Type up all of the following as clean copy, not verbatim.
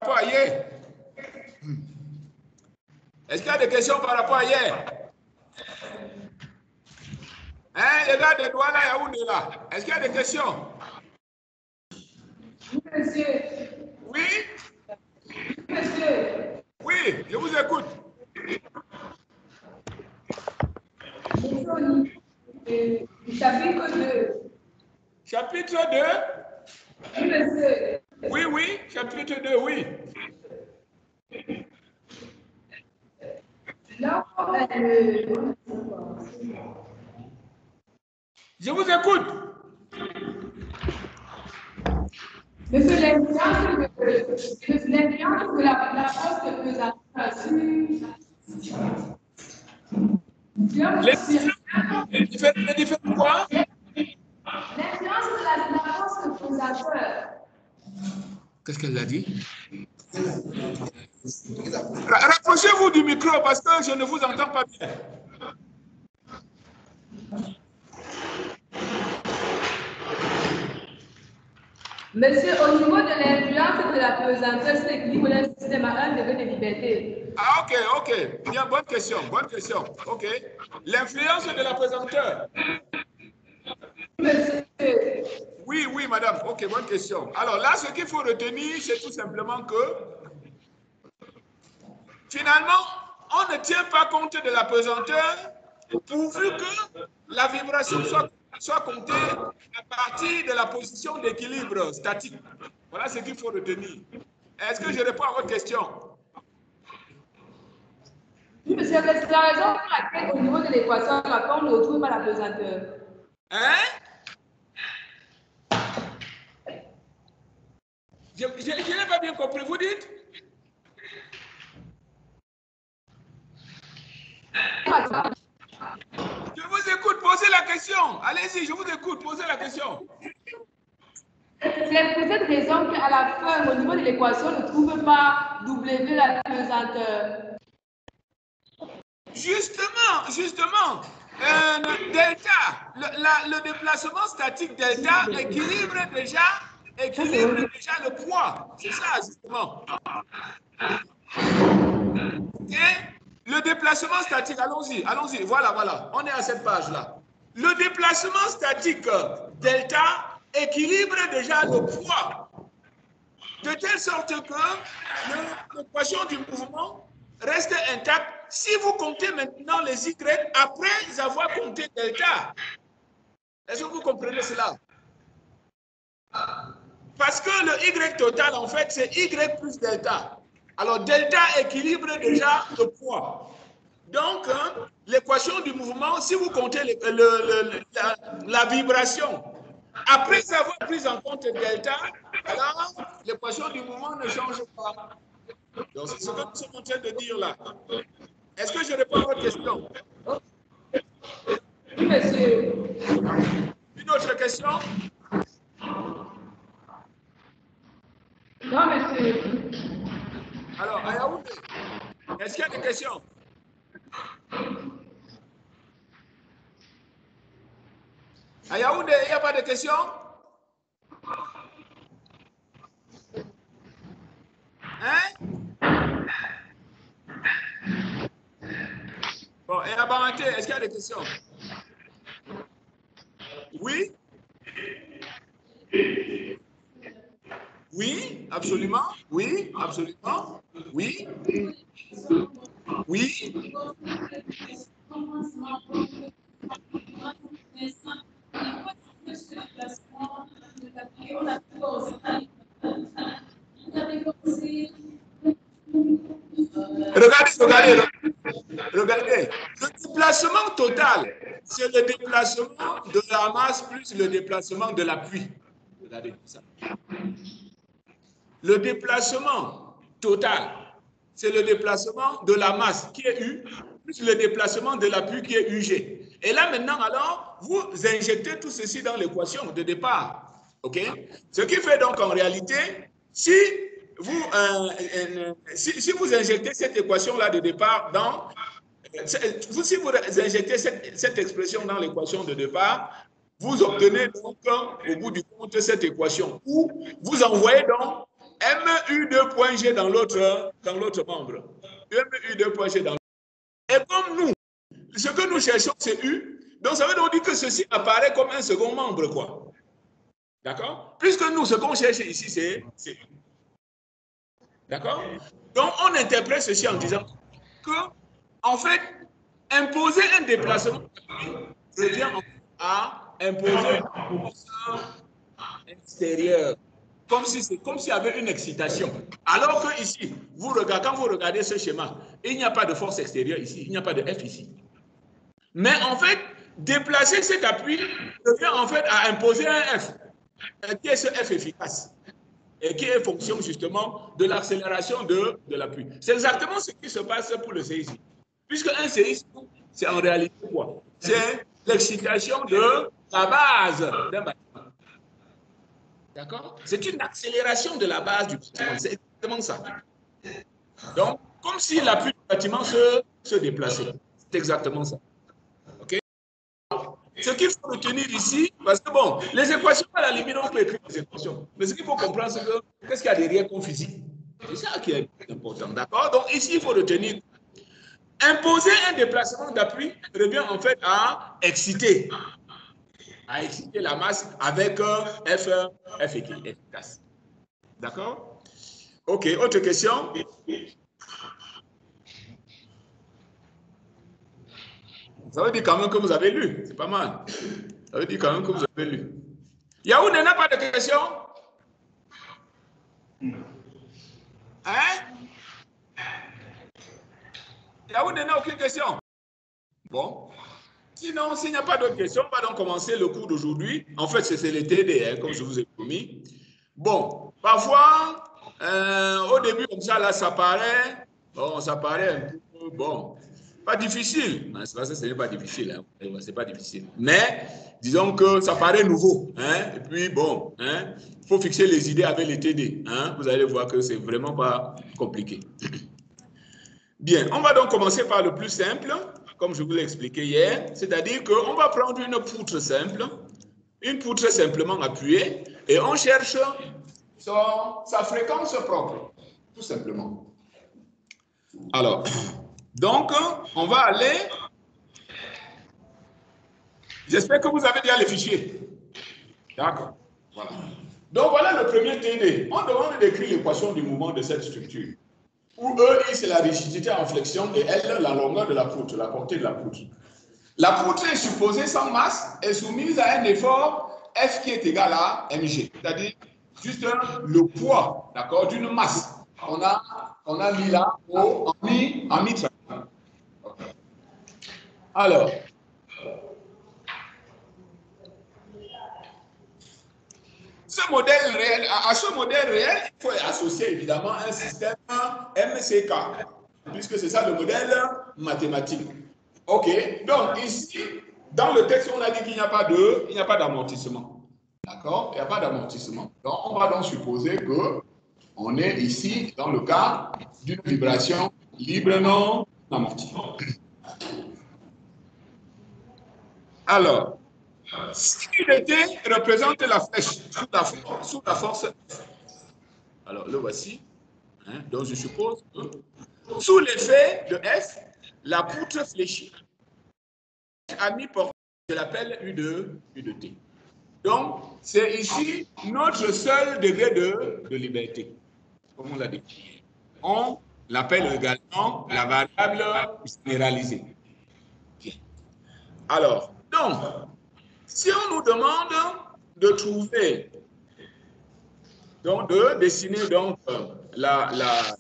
rapport à hier? Est-ce qu'il y a des questions par rapport à hier? Hein, les gars des doigts là, il y a où de là? Est-ce qu'il y a des questions? Monsieur. Oui? Monsieur. Oui, je vous écoute. Chapitre 2. Chapitre 2? Oui, monsieur. Oui, oui, chapitre 2, oui. Là, je vous écoute. Monsieur, l'influence de la poste présentation. Les différents quoi? L'influence de la poste présenteur. Qu'est-ce qu'elle a dit? Rapprochez-vous du micro parce que je ne vous entends pas bien. Monsieur, au niveau de l'influence de la présentation, c'est l'équilibre d'un système à un degré de liberté. Ah, ok. Bien, bonne question. Ok. L'influence de la présenteur. Monsieur. Oui, madame. Ok, bonne question. Alors là, ce qu'il faut retenir, c'est tout simplement que finalement, on ne tient pas compte de la pesanteur pourvu que la vibration soit comptée à partir de la position d'équilibre statique. Voilà ce qu'il faut retenir. Est-ce que je réponds à votre question? Oui, monsieur, c'est la raison pour laquelle, au niveau de l'équation, on ne retrouve pas la pesanteur. Hein? Je n'ai pas bien compris, vous dites? Je vous écoute, posez la question. Allez-y, je vous écoute, posez la question. C'est pour cette raison qu'à la fin, au niveau de l'équation, on ne trouve pas W la pesanteur. Justement, delta, le déplacement statique delta équilibre déjà le poids. C'est ça, justement. Et le déplacement statique, allons-y, voilà, on est à cette page-là. Le déplacement statique delta équilibre déjà le poids, de telle sorte que l'équation du mouvement reste intacte si vous comptez maintenant les Y après avoir compté delta. Est-ce que vous comprenez cela? Parce que le Y total, en fait, c'est Y plus delta. Alors, delta équilibre déjà le poids. Donc, l'équation du mouvement, si vous comptez la vibration, après avoir pris en compte delta, alors l'équation du mouvement ne change pas. Donc, c'est ce que nous sommes en train de dire là. Est-ce que je réponds à votre question? Oui, monsieur. Une autre question? Non, monsieur. Alors, à Yaoundé, est-ce qu'il y a des questions? À Yaoundé, il n'y a pas de questions? Hein? Bon, et à Baranté, est-ce qu'il y a des questions? Oui? Oui, absolument. Oui, absolument. Oui. Oui. Regardez. Le déplacement total, c'est le déplacement de la masse plus le déplacement de l'appui. Regardez ça. Le déplacement total, c'est le déplacement de la masse qui est U plus le déplacement de l'appui qui est UG. Et là maintenant, alors, vous injectez tout ceci dans l'équation de départ. OK? Ce qui fait donc en réalité, si vous injectez cette équation-là de départ dans... Si vous injectez cette expression dans l'équation de départ, vous obtenez donc au bout du compte cette équation où vous envoyez donc U2.G dans l'autre membre. U2.G dans l'autre. Et comme nous, ce que nous cherchons, c'est U. Donc, ça veut donc dire que ceci apparaît comme un second membre, quoi. D'accord? Puisque nous, ce qu'on cherche ici, c'est U. D'accord? Donc, on interprète ceci en disant que, en fait, imposer un déplacement revient à imposer une force extérieure. Comme s'il y avait une excitation. Alors que ici, quand vous regardez ce schéma, il n'y a pas de force extérieure ici, il n'y a pas de F ici. Mais en fait, déplacer cet appui revient en fait à imposer un F. Qui est ce F efficace? Et qui est fonction justement de l'accélération de l'appui. C'est exactement ce qui se passe pour le séisme. Puisque un séisme, c'est en réalité quoi? C'est l'excitation de la base d'un bâtiment. D'accord? C'est une accélération de la base du bâtiment. C'est exactement ça. Donc, comme si l'appui du bâtiment se déplaçait. C'est exactement ça. OK? Ce qu'il faut retenir ici, parce que bon, les équations, à la limite, on peut écrire les équations. Mais ce qu'il faut comprendre, c'est que qu'est-ce qu'il y a derrière comme physique? C'est ça qui est important. D'accord? Donc, ici, il faut retenir. Imposer un déplacement d'appui revient en fait à exciter la masse avec F efficace. D'accord? OK, autre question? Ça veut dire quand même que vous avez lu. C'est pas mal. Ça veut dire quand même que vous avez lu. Yahoo n'a pas de question? Hein? Yahoo n'a aucune question? Bon. Sinon, s'il n'y a pas d'autres questions, on va donc commencer le cours d'aujourd'hui. En fait, c'est les TD, hein, comme je vous ai promis. Bon, parfois, au début, comme ça, là, ça paraît un peu, bon, pas difficile. C'est pas ça, ce n'est pas difficile. Hein. C'est pas difficile. Mais, disons que ça paraît nouveau. Hein. Et puis, bon, hein, il faut fixer les idées avec les TD. Hein. Vous allez voir que c'est vraiment pas compliqué. Bien, on va donc commencer par le plus simple, comme je vous l'ai expliqué hier, c'est-à-dire qu'on va prendre une poutre simple, une poutre simplement appuyée, et on cherche sa fréquence propre, tout simplement. Alors, donc, on va aller... J'espère que vous avez déjà les fichiers. D'accord, voilà. Donc, voilà le premier TD. On demande d'écrire l'équation du mouvement de cette structure. Où E, c'est la rigidité en flexion et L, la longueur de la poutre, la portée de la poutre. La poutre est supposée sans masse et soumise à un effort F qui est égal à mg, c'est-à-dire juste le poids, d'accord, d'une masse qu'on a mis là en mi-triangle. Alors, ce modèle réel, à ce modèle réel, il faut associer évidemment un système MCK, puisque c'est ça le modèle mathématique. OK, donc ici, dans le texte, on a dit qu'il n'y a pas d'amortissement. D'accord? Il n'y a pas d'amortissement. Donc, on va donc supposer qu'on est ici dans le cas d'une vibration libre non amortie. Alors, si l'unité représente la flèche sous la force F. Alors, le voici. Hein, donc, je suppose que sous l'effet de F, la poutre fléchit. À mi-portée, je l'appelle U de T. Donc, c'est ici notre seul degré de liberté, comme on l'a dit. On l'appelle également la variable généralisée. Bien. Alors, donc, si on nous demande de trouver, donc de dessiner donc la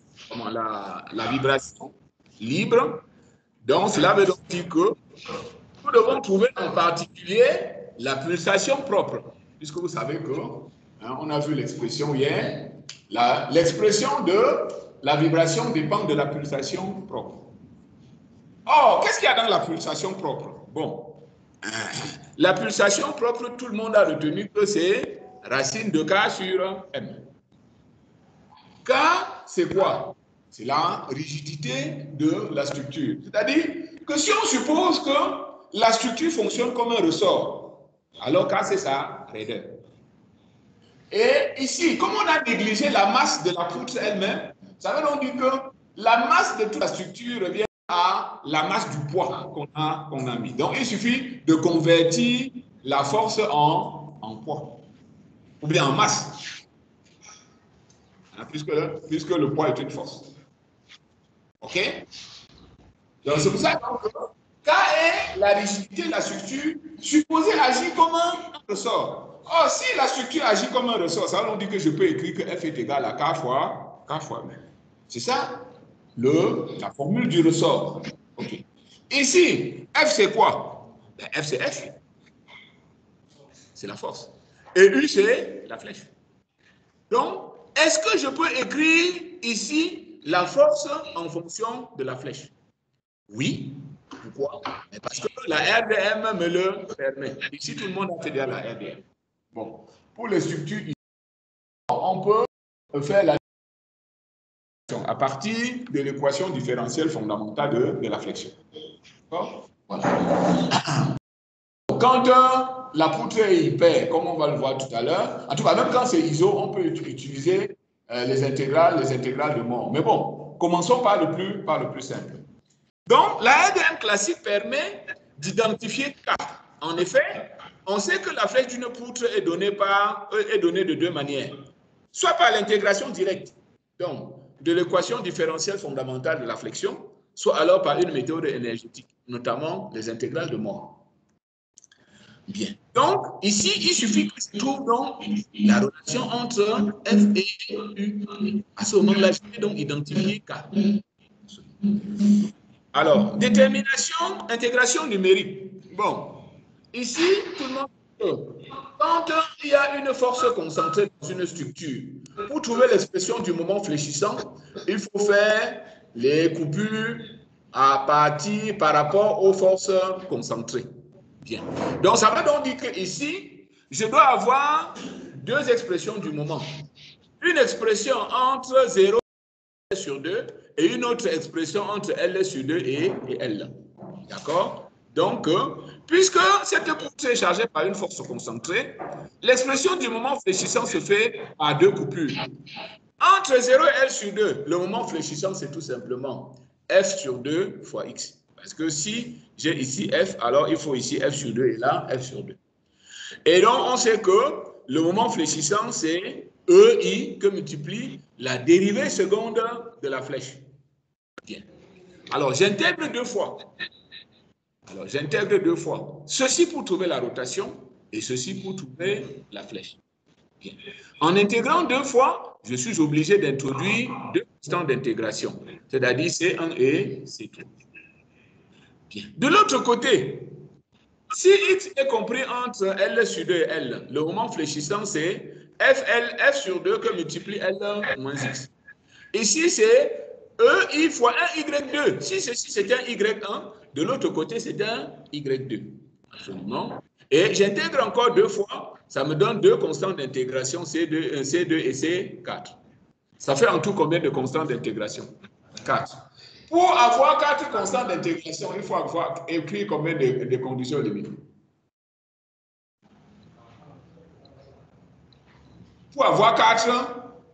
vibration libre, donc cela veut donc dire que nous devons trouver en particulier la pulsation propre, puisque vous savez que, hein, on a vu l'expression hier, l'expression de la vibration dépend de la pulsation propre. Or, qu'est-ce qu'il y a dans la pulsation propre? Bon, la pulsation propre, tout le monde a retenu que c'est racine de K sur M. K, c'est quoi? C'est la rigidité de la structure. C'est-à-dire que si on suppose que la structure fonctionne comme un ressort, alors K, c'est sa raideur. Et ici, comme on a négligé la masse de la poutre elle-même, ça veut donc dire que la masse de toute la structure revient à la masse du poids qu'on a mis. Donc, il suffit de convertir la force en poids, ou bien en masse, hein, puisque le poids est une force. OK? Donc, c'est pour ça que K est la rigidité de la structure supposée agir comme un ressort. Or, si la structure agit comme un ressort, ça veut dire que je peux écrire que F est égal à K fois M. C'est ça la formule du ressort. OK. Ici, F c'est quoi? Ben, F c'est F. C'est la force. Et U c'est la flèche. Donc, est-ce que je peux écrire ici la force en fonction de la flèche? Oui. Pourquoi? Parce que la RDM me le permet. Ici, tout le monde a fait déjà la RDM. Bon, pour les structures, on peut faire la à partir de l'équation différentielle fondamentale de la flexion. Voilà. Quand la poutre est hyper, comme on va le voir tout à l'heure, en tout cas, même quand c'est iso, on peut utiliser les intégrales de Moore. Mais bon, commençons par le plus simple. Donc, la RDM classique permet d'identifier K. En effet, on sait que la flèche d'une poutre est donnée de deux manières. Soit par l'intégration directe, donc de l'équation différentielle fondamentale de la flexion, soit alors par une méthode énergétique, notamment les intégrales de Moore. Bien. Donc, ici, il suffit que je trouve donc la relation entre F et U. À ce moment-là, je vais donc identifier K. Alors, détermination, intégration numérique. Bon, ici, tout le monde peut. Quand il y a une force concentrée dans une structure, pour trouver l'expression du moment fléchissant, il faut faire les coupures à partir par rapport aux forces concentrées. Bien. Donc, ça veut donc dire qu'ici, je dois avoir deux expressions du moment. Une expression entre 0 sur 2 et une autre expression entre L sur 2 et L. D'accord? Donc, puisque cette poutre est chargée par une force concentrée, l'expression du moment fléchissant se fait par deux coupures. Entre 0 et L sur 2, le moment fléchissant, c'est tout simplement F sur 2 fois X. Parce que si j'ai ici F, alors il faut ici F sur 2 et là, F sur 2. Et donc, on sait que le moment fléchissant, c'est EI que multiplie la dérivée seconde de la flèche. Bien. Alors, j'intègre deux fois. Ceci pour trouver la rotation et ceci pour trouver la flèche. Bien. En intégrant deux fois, je suis obligé d'introduire deux constantes d'intégration, c'est-à-dire C1 et C2. Bien. De l'autre côté, si X est compris entre L sur 2 et L, le moment fléchissant, c'est F sur 2 que multiplie L moins X. Ici, c'est EI fois 1Y2. Si ceci, c'est un Y1, de l'autre côté, c'est un Y2. Absolument. Et j'intègre encore deux fois, ça me donne deux constantes d'intégration, C2 et C4. Ça fait en tout combien de constantes d'intégration? 4. Pour avoir 4 constantes d'intégration, il faut avoir écrit combien de conditions limites? Pour avoir 4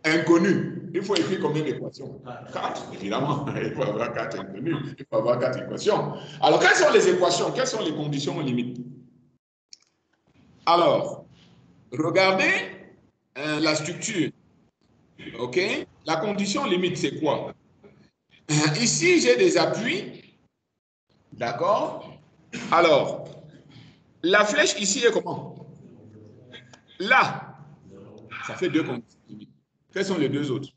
inconnus, il faut écrire combien d'équations? 4, évidemment. Il faut avoir 4 inconnus, il faut avoir 4 équations. Alors, quelles sont les équations? Quelles sont les conditions limites? Alors, regardez la structure. OK? La condition limite, c'est quoi? Ici, j'ai des appuis. D'accord? Alors, la flèche ici est comment? Là, ça fait deux conditions limites. Quelles sont les deux autres?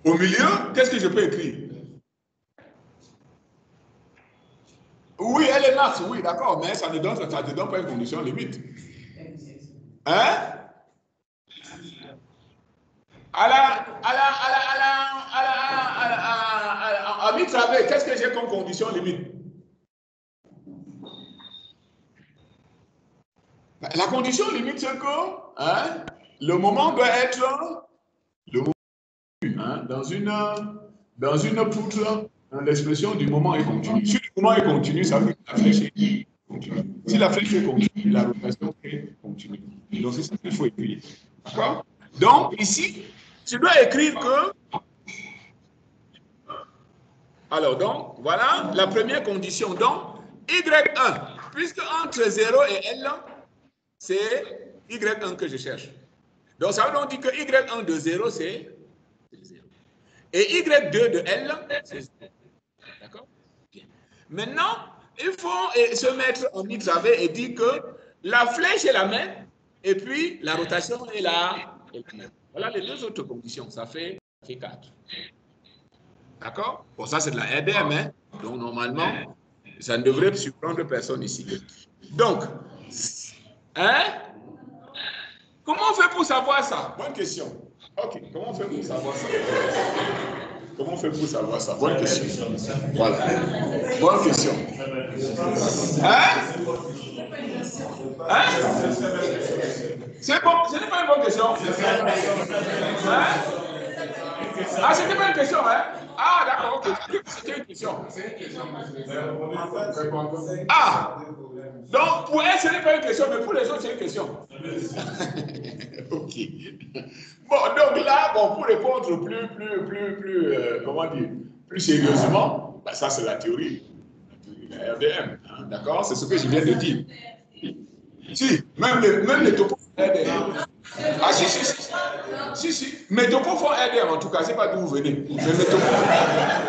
Au milieu, qu'est-ce que je peux écrire? Oui, elle est nasse, oui, d'accord, mais ça ne donne pas une condition limite. Hein? À mi-travers, qu'est-ce que j'ai comme condition limite? La condition limite, c'est que le moment doit être le moment dans une poutre, l'expression du moment est continue. Si le moment est continu, ça veut dire que la flèche est continue. Si la flèche est continue, la rotation est continue. Donc, c'est ça qu'il faut écrire. D'accord? Donc, ici, tu dois écrire que... Alors, donc, voilà la première condition. Donc, Y1, puisque entre 0 et L, c'est Y1 que je cherche. Donc, ça veut donc dire que Y1 de 0, c'est 0. Et Y2 de L, c'est 0. D'accord? Bien. Maintenant, il faut se mettre en I-travers et dire que la flèche est la même et puis la rotation est la même. Voilà les deux autres conditions. Ça fait 4. D'accord? Bon, ça, c'est de la RDM, hein? Donc, normalement, ça ne devrait surprendre personne ici. Donc, hein? Comment on fait pour savoir ça? Bonne question. Ok, comment on fait pour savoir ça? Comment on fait pour savoir ça? Bonne question. Voilà. Bonne question. Hein? Hein? C'est bon, ce n'est pas une bonne question. Hein? Ah, c'était pas une question, hein? Ah, d'accord, ok. C'était une question. Ah! Donc, pour elle, ce n'est pas une question, mais pour les autres, c'est une question. Ok. Bon, donc là, bon, pour répondre comment dire, plus sérieusement, ben ça, c'est la théorie. La RDM, hein, d'accord? C'est ce que je viens de dire. Si, même les topos font RDM. Ah, si. Mes topos font RDM, en tout cas, c'est pas d'où vous venez. Mais mes topos font RDM.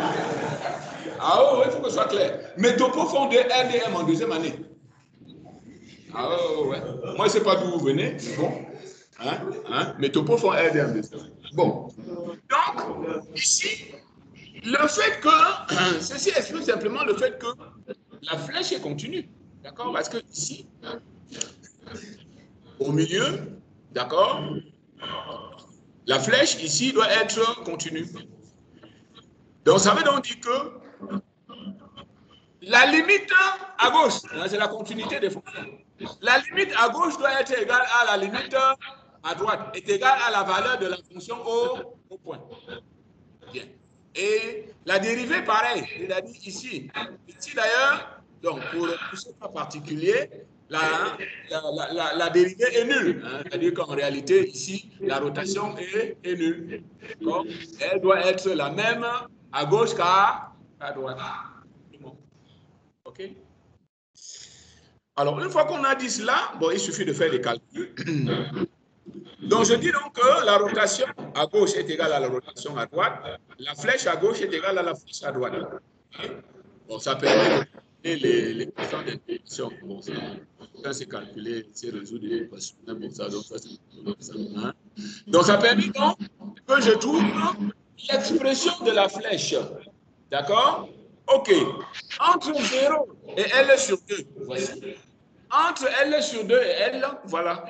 Ah oui, il faut que ce soit clair. Mes topos font des RDM en deuxième année. Ah ouais. Moi, je ne sais pas d'où vous venez, mais bon. Mes topos font RDM. Bon. Donc, ici, le fait que, ceci explique simplement le fait que la flèche est continue. D'accord? Parce que ici, au milieu, d'accord, la flèche ici doit être continue. Donc, ça veut donc dire que la limite à gauche, c'est la continuité des fonctions. La limite à gauche doit être égale à la limite à droite, est égale à la valeur de la fonction au point. Bien. Et la dérivée, pareil, c'est-à-dire ici. Ici d'ailleurs, donc pour ce cas particulier, la dérivée est nulle. Hein, c'est-à-dire qu'en réalité, ici, la rotation est nulle. Elle doit être la même à gauche qu'à droite. OK? Alors, une fois qu'on a dit cela, bon, il suffit de faire des calculs. Donc, je dis donc que la rotation à gauche est égale à la rotation à droite. La flèche à gauche est égale à la flèche à droite. Bon, ça permet de calculer les questions d'intégration. Bon, ça c'est calculé, c'est résoudre les équations. Bon, ça, donc, ça, hein? Donc, ça permet donc que je trouve l'expression de la flèche. D'accord? OK. Entre 0 et L sur 2, voici. Entre L sur 2 et L, voilà.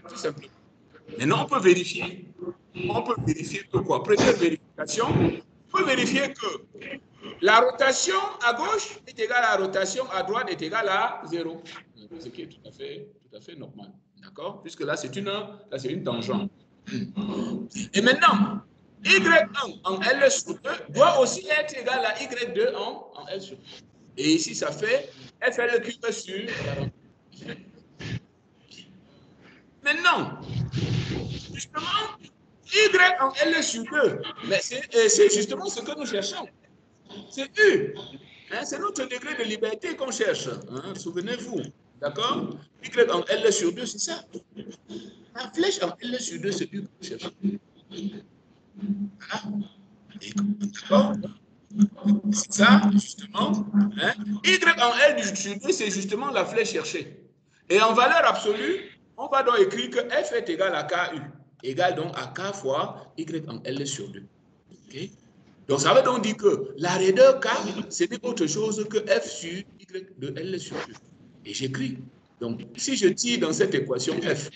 Tout simplement. Maintenant, on peut vérifier. On peut vérifier que quoi? Première vérification, on peut vérifier que la rotation à gauche est égale à la rotation à droite est égale à 0. Ce qui est tout à fait normal. D'accord? Puisque là, c'est une tangente. Et maintenant, Y1 en L sur 2 doit aussi être égal à Y2 en L sur 2. Et ici, ça fait FL cube sur la rotation. Maintenant, justement, Y en L sur 2, mais c'est justement ce que nous cherchons. C'est U. Hein, c'est notre degré de liberté qu'on cherche. Hein, souvenez-vous. D'accord? Y en L sur 2, c'est ça. La flèche en L sur 2, c'est U qu'on cherche. D'accord? C'est ça, justement. Hein? Y en L sur 2, c'est justement la flèche cherchée. Et en valeur absolue, on va donc écrire que F est égal à KU. Égal donc à K fois Y en L sur 2. Okay? Donc, ça veut donc dire que la raideur K, ce n'est autre chose que F sur Y de L sur 2. Et j'écris. Donc, si je tire dans cette équation F,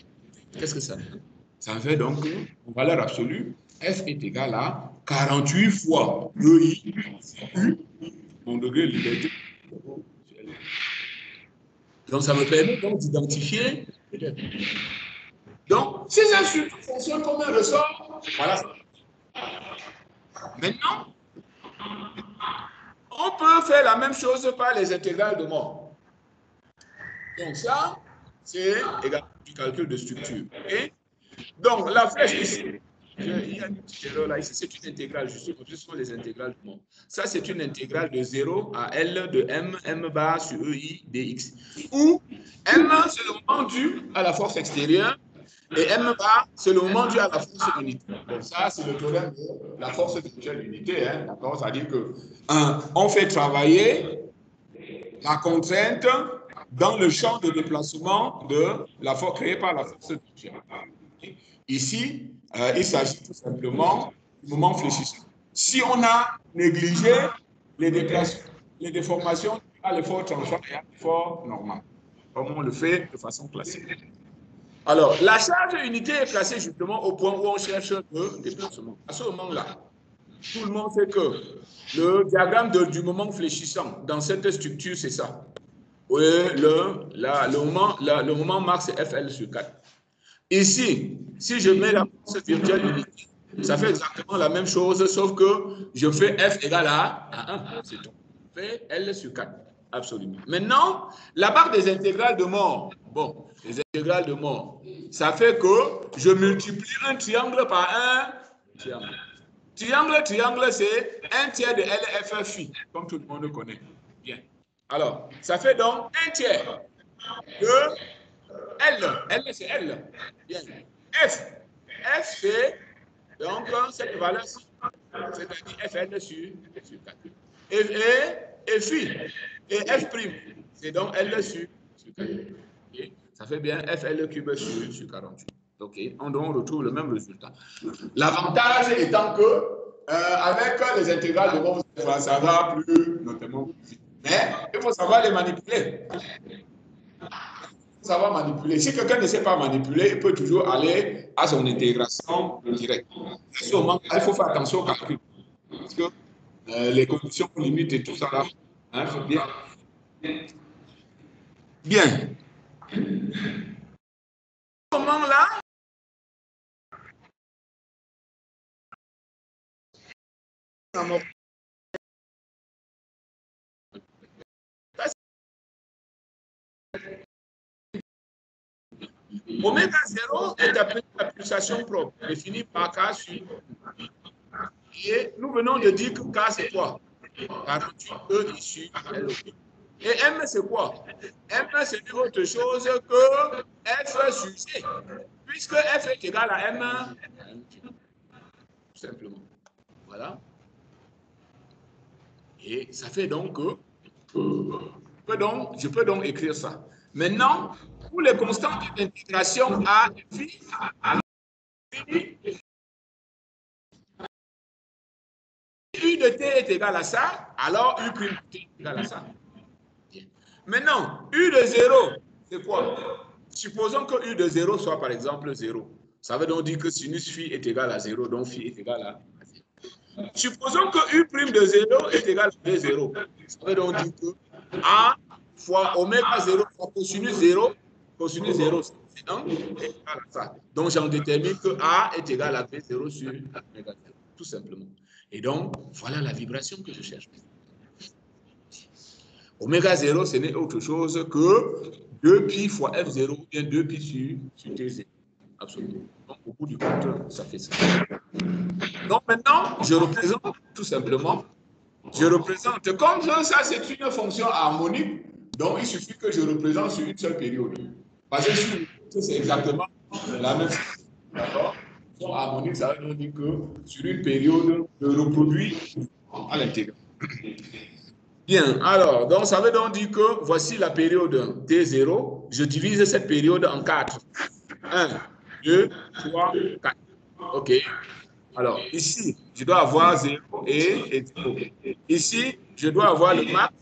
qu'est-ce que ça fait? Ça fait donc, en valeur absolue, F est égal à 48 fois EI, U, mon degré de liberté. Donc, ça me permet donc d'identifier. Donc, si je fonctionne comme un ressort, voilà. Maintenant, on peut faire la même chose par les intégrales de mort. Donc ça, c'est également du calcul de structure. Okay? Donc la flèche ici, il y a une petite erreur là. Ici, c'est une intégrale. Ce sont les intégrales du monde. Ça, c'est une intégrale de 0 à L de M bar sur EI dx. Où M, c'est le moment dû à la force extérieure. Et M bar, c'est le moment dû à la force unité. Donc ça, c'est le théorème de la force de l'unité. Hein, d'accord? C'est-à-dire que on fait travailler la contrainte dans le champ de déplacement de la force créée par la force de. Ici, il s'agit tout simplement du moment fléchissant. Si on a négligé les déplacements, les déformations à l'effort transform et à l'effort normal, comme on le fait de façon classique. Alors, la charge unité est placée justement au point où on cherche le déplacement. À ce moment-là, tout le monde sait que le diagramme du moment fléchissant dans cette structure, c'est ça. Oui, le moment max, c'est FL sur 4. Ici, si je mets la force virtuelle unité, ça fait exactement la même chose, sauf que je fais F égale à 1. C'est tout. Je fais L sur 4. Absolument. Maintenant, la barre des intégrales de mort. Bon, les intégrales de mort, ça fait que je multiplie un triangle par un triangle. Triangle, c'est 1 tiers de LF phi, comme tout le monde connaît. Bien. Alors, ça fait donc 1 tiers de L, c'est L. Bien. F, c'est donc cette valeur-ci, c'est-à-dire Fn sur 4. Et phi, et F', c'est donc L sur 4. Okay. Ça fait bien FL cube sur 48. OK, on retrouve le même résultat. L'avantage étant que, avec les intégrales de mort, ça va plus notamment plus vite. Mais il faut savoir les manipuler. Savoir manipuler. Si quelqu'un ne sait pas manipuler, il peut toujours aller à son intégration directe. Il faut faire attention au calcul. Parce que les conditions limites et tout ça là, hein, faut bien. Bien. À ce moment-là, oméga 0 est appelé la pulsation propre, définie par K sur. Et nous venons de dire que K c'est quoi? 48 E issu L. Et M c'est quoi? M c'est autre chose que F sur C. Puisque F est égal à M, tout simplement. Voilà. Et ça fait donc que je peux donc écrire ça. Maintenant, pour les constantes d'intégration A et phi, U de t est égal à ça, alors U' de t est égal à ça. Bien. Maintenant, U de 0, c'est quoi? Supposons que U de 0 soit par exemple 0. Ça veut donc dire que sinus phi est égal à 0, donc phi est égal à 0. Supposons que U' de 0 est égal à B0. Ça veut donc dire que A fois oméga 0 fois cosinus 0, c'est 1, est égal à ça. Donc j'en détermine que A est égal à B0 sur oméga 0, tout simplement. Et donc, voilà la vibration que je cherche. Oméga 0, ce n'est autre chose que 2pi fois F0 ou bien 2pi sur T0. Absolument. Donc, au bout du compte, ça fait ça. Donc, maintenant, je représente tout simplement, comme ça, c'est une fonction harmonique, donc il suffit que je représente sur une seule période. Parce que c'est exactement la même chose. D'accord? Fonction harmonique, ça veut dire que sur une période, je reproduis à l'intégral. Bien, alors, donc ça veut donc dire que voici la période T0. Je divise cette période en 4. 1, 2, 3, 4. OK. Alors, ici, je dois avoir 0 et 0. Ici, je dois avoir le max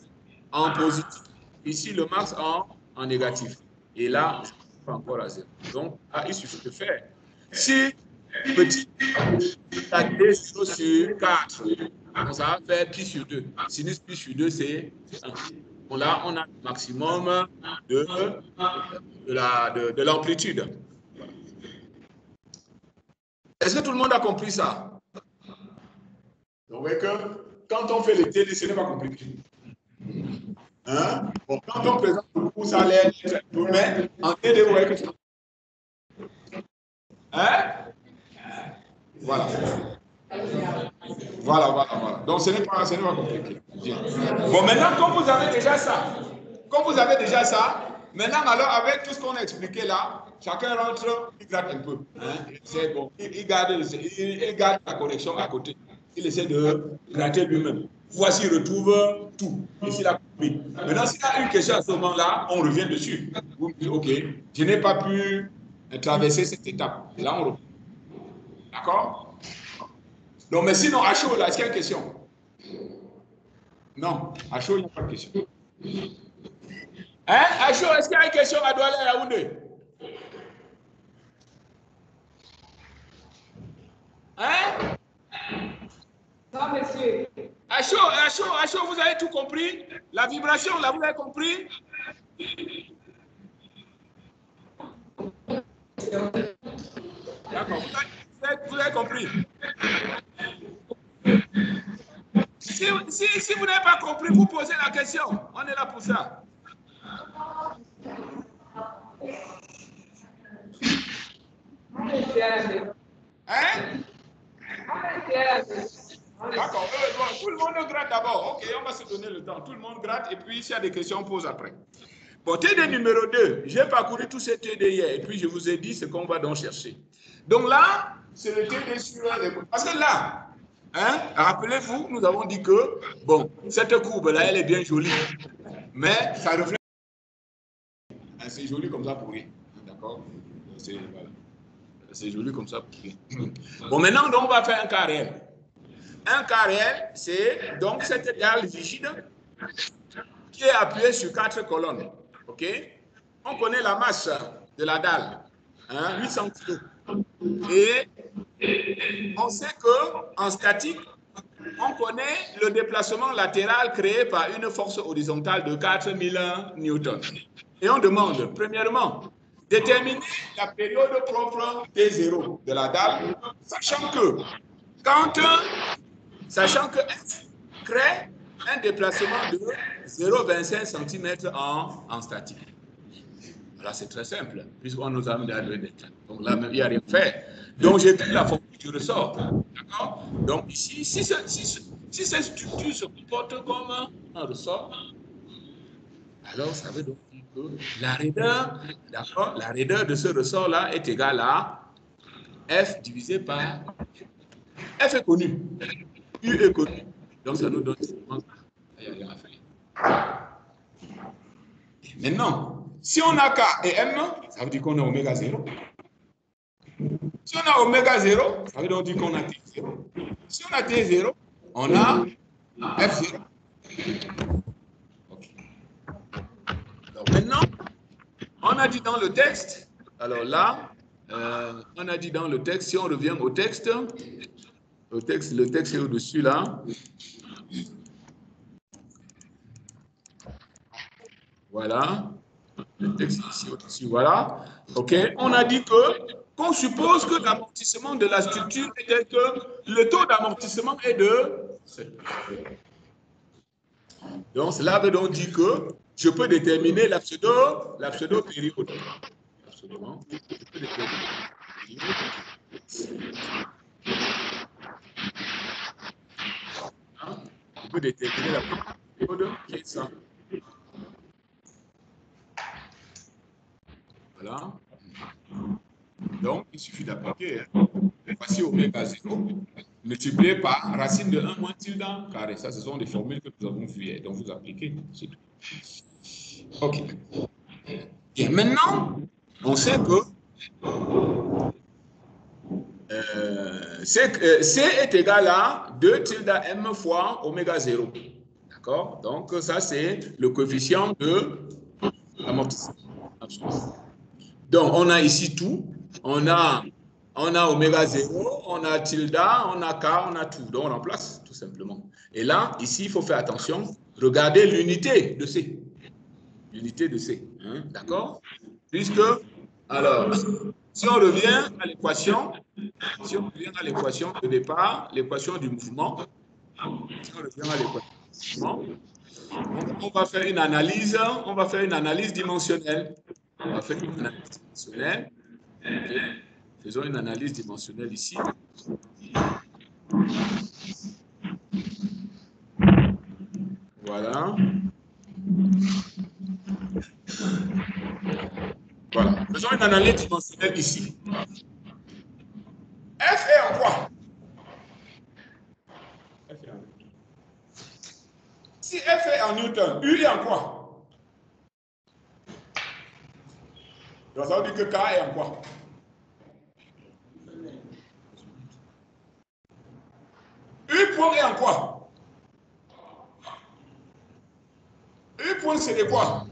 en positif. Ici, le max en négatif. Et là, je suis encore à 0. Donc, là, il suffit de faire. Si petit T0 sur 4, donc ça va faire pi sur 2. Sinus pi sur 2, c'est 1. Bon, là, on a le maximum de l'amplitude. Est-ce que tout le monde a compris ça? Donc, vous voyez que quand on fait les télés, ce n'est pas compliqué. Hein? Bon, quand on présente beaucoup où ça allait être un peu, mais en TD, vous voyez que ça. Hein? Voilà. Voilà. Donc, ce n'est pas compliqué. Bien. Bon, maintenant, comme vous avez déjà ça, maintenant, alors, avec tout ce qu'on a expliqué là, chacun rentre, il gratte un peu. Hein? C'est bon. Il garde la connexion à côté. Il essaie de gratter lui-même. Voici, il retrouve tout. Ici, la compris. Maintenant, s'il y a une question à ce moment-là, on revient dessus. Vous me dites, OK, je n'ai pas pu traverser cette étape. Et là, on reprend. D'accord? Donc, mais sinon, à chaud, là, est-ce qu'il y a une question? Non, à chaud, il n'y a pas de question. Hein? À chaud, est-ce qu'il y a une question à Douala et à Yaoundé? Hein? Non, monsieur. À chaud, vous avez tout compris? La vibration, là, vous avez compris? D'accord, vous avez compris? Si vous n'avez pas compris, vous posez la question. On est là pour ça. Hein? D'accord. Bon, tout le monde gratte d'abord. OK, on va se donner le temps. Tout le monde gratte et puis s'il y a des questions, on pose après. Bon, TD numéro 2. J'ai parcouru tous ces TD hier et puis je vous ai dit ce qu'on va donc chercher. Donc là, c'est le TD sur... Parce que là, hein, rappelez-vous, nous avons dit que, bon, cette courbe-là, elle est bien jolie, mais ça reflète... C'est joli comme ça pour rien. D'accord? C'est joli comme ça pour rien. Bon, maintenant, donc, on va faire un cas réel. Un cas réel, c'est donc cette dalle rigide qui est appuyée sur 4 colonnes. OK? On connaît la masse de la dalle, hein, 800 kg. Et on sait qu'en statique, on connaît le déplacement latéral créé par une force horizontale de 4000 newtons. Et on demande, premièrement, déterminer la période propre T0 de la dalle, sachant que F crée un déplacement de 0,25 cm en statique. Là, c'est très simple, puisqu'on nous a mis à donner des cas. Donc là, il n'y a rien à faire. Donc, j'ai pris la formule du ressort. D'accord? Donc, ici, si cette structure se comporte comme un ressort, alors ça veut donc dire que la raideur de ce ressort-là est égale à F divisé par... F est connu. U est connu. Donc, ça nous donne... Il n'y a rien à faire. Maintenant, si on a K et M, ça veut dire qu'on a oméga 0. Si on a oméga 0, ça veut donc dire qu'on a T0. Si on a T0, on a F0. Okay. Donc maintenant, on a dit dans le texte, alors là, on a dit dans le texte, si on revient au texte, le texte est au-dessus là. Voilà. Le texte ici au-dessus, voilà. OK. On a dit qu'on suppose que l'amortissement de la structure est tel que le taux d'amortissement est de... Donc, cela veut donc dire que je peux déterminer la pseudo-période. Absolument. Je peux déterminer. Je peux déterminer la période qui est ça. Voilà. Donc, il suffit d'appliquer. Hein. Voici oméga 0 multiplié par racine de 1 moins tilde carré. Ça, ce sont des formules que nous avons vues. Donc, vous appliquez. OK. Et maintenant, on sait que C est égal à 2 tilde M fois oméga 0. D'accord? Donc, ça, c'est le coefficient de l'amortissement. Donc, on a ici tout. On a oméga 0, on a tilde, on a K, on a tout. Donc, on remplace, tout simplement. Et là, ici, il faut faire attention. Regardez l'unité de C. L'unité de C. Hein? D'accord? Puisque, alors, si on revient à l'équation, de départ, l'équation du mouvement, si on revient à l'équation du mouvement, On va faire une analyse. On va faire une analyse dimensionnelle. On va faire une analyse dimensionnelle. Okay. Faisons une analyse dimensionnelle ici. Voilà. Voilà. Faisons une analyse dimensionnelle ici. F est en quoi? Si F est en Newton, U est en quoi? Donc ça veut dire que K est en quoi? U point est en quoi? U point c'est de quoi?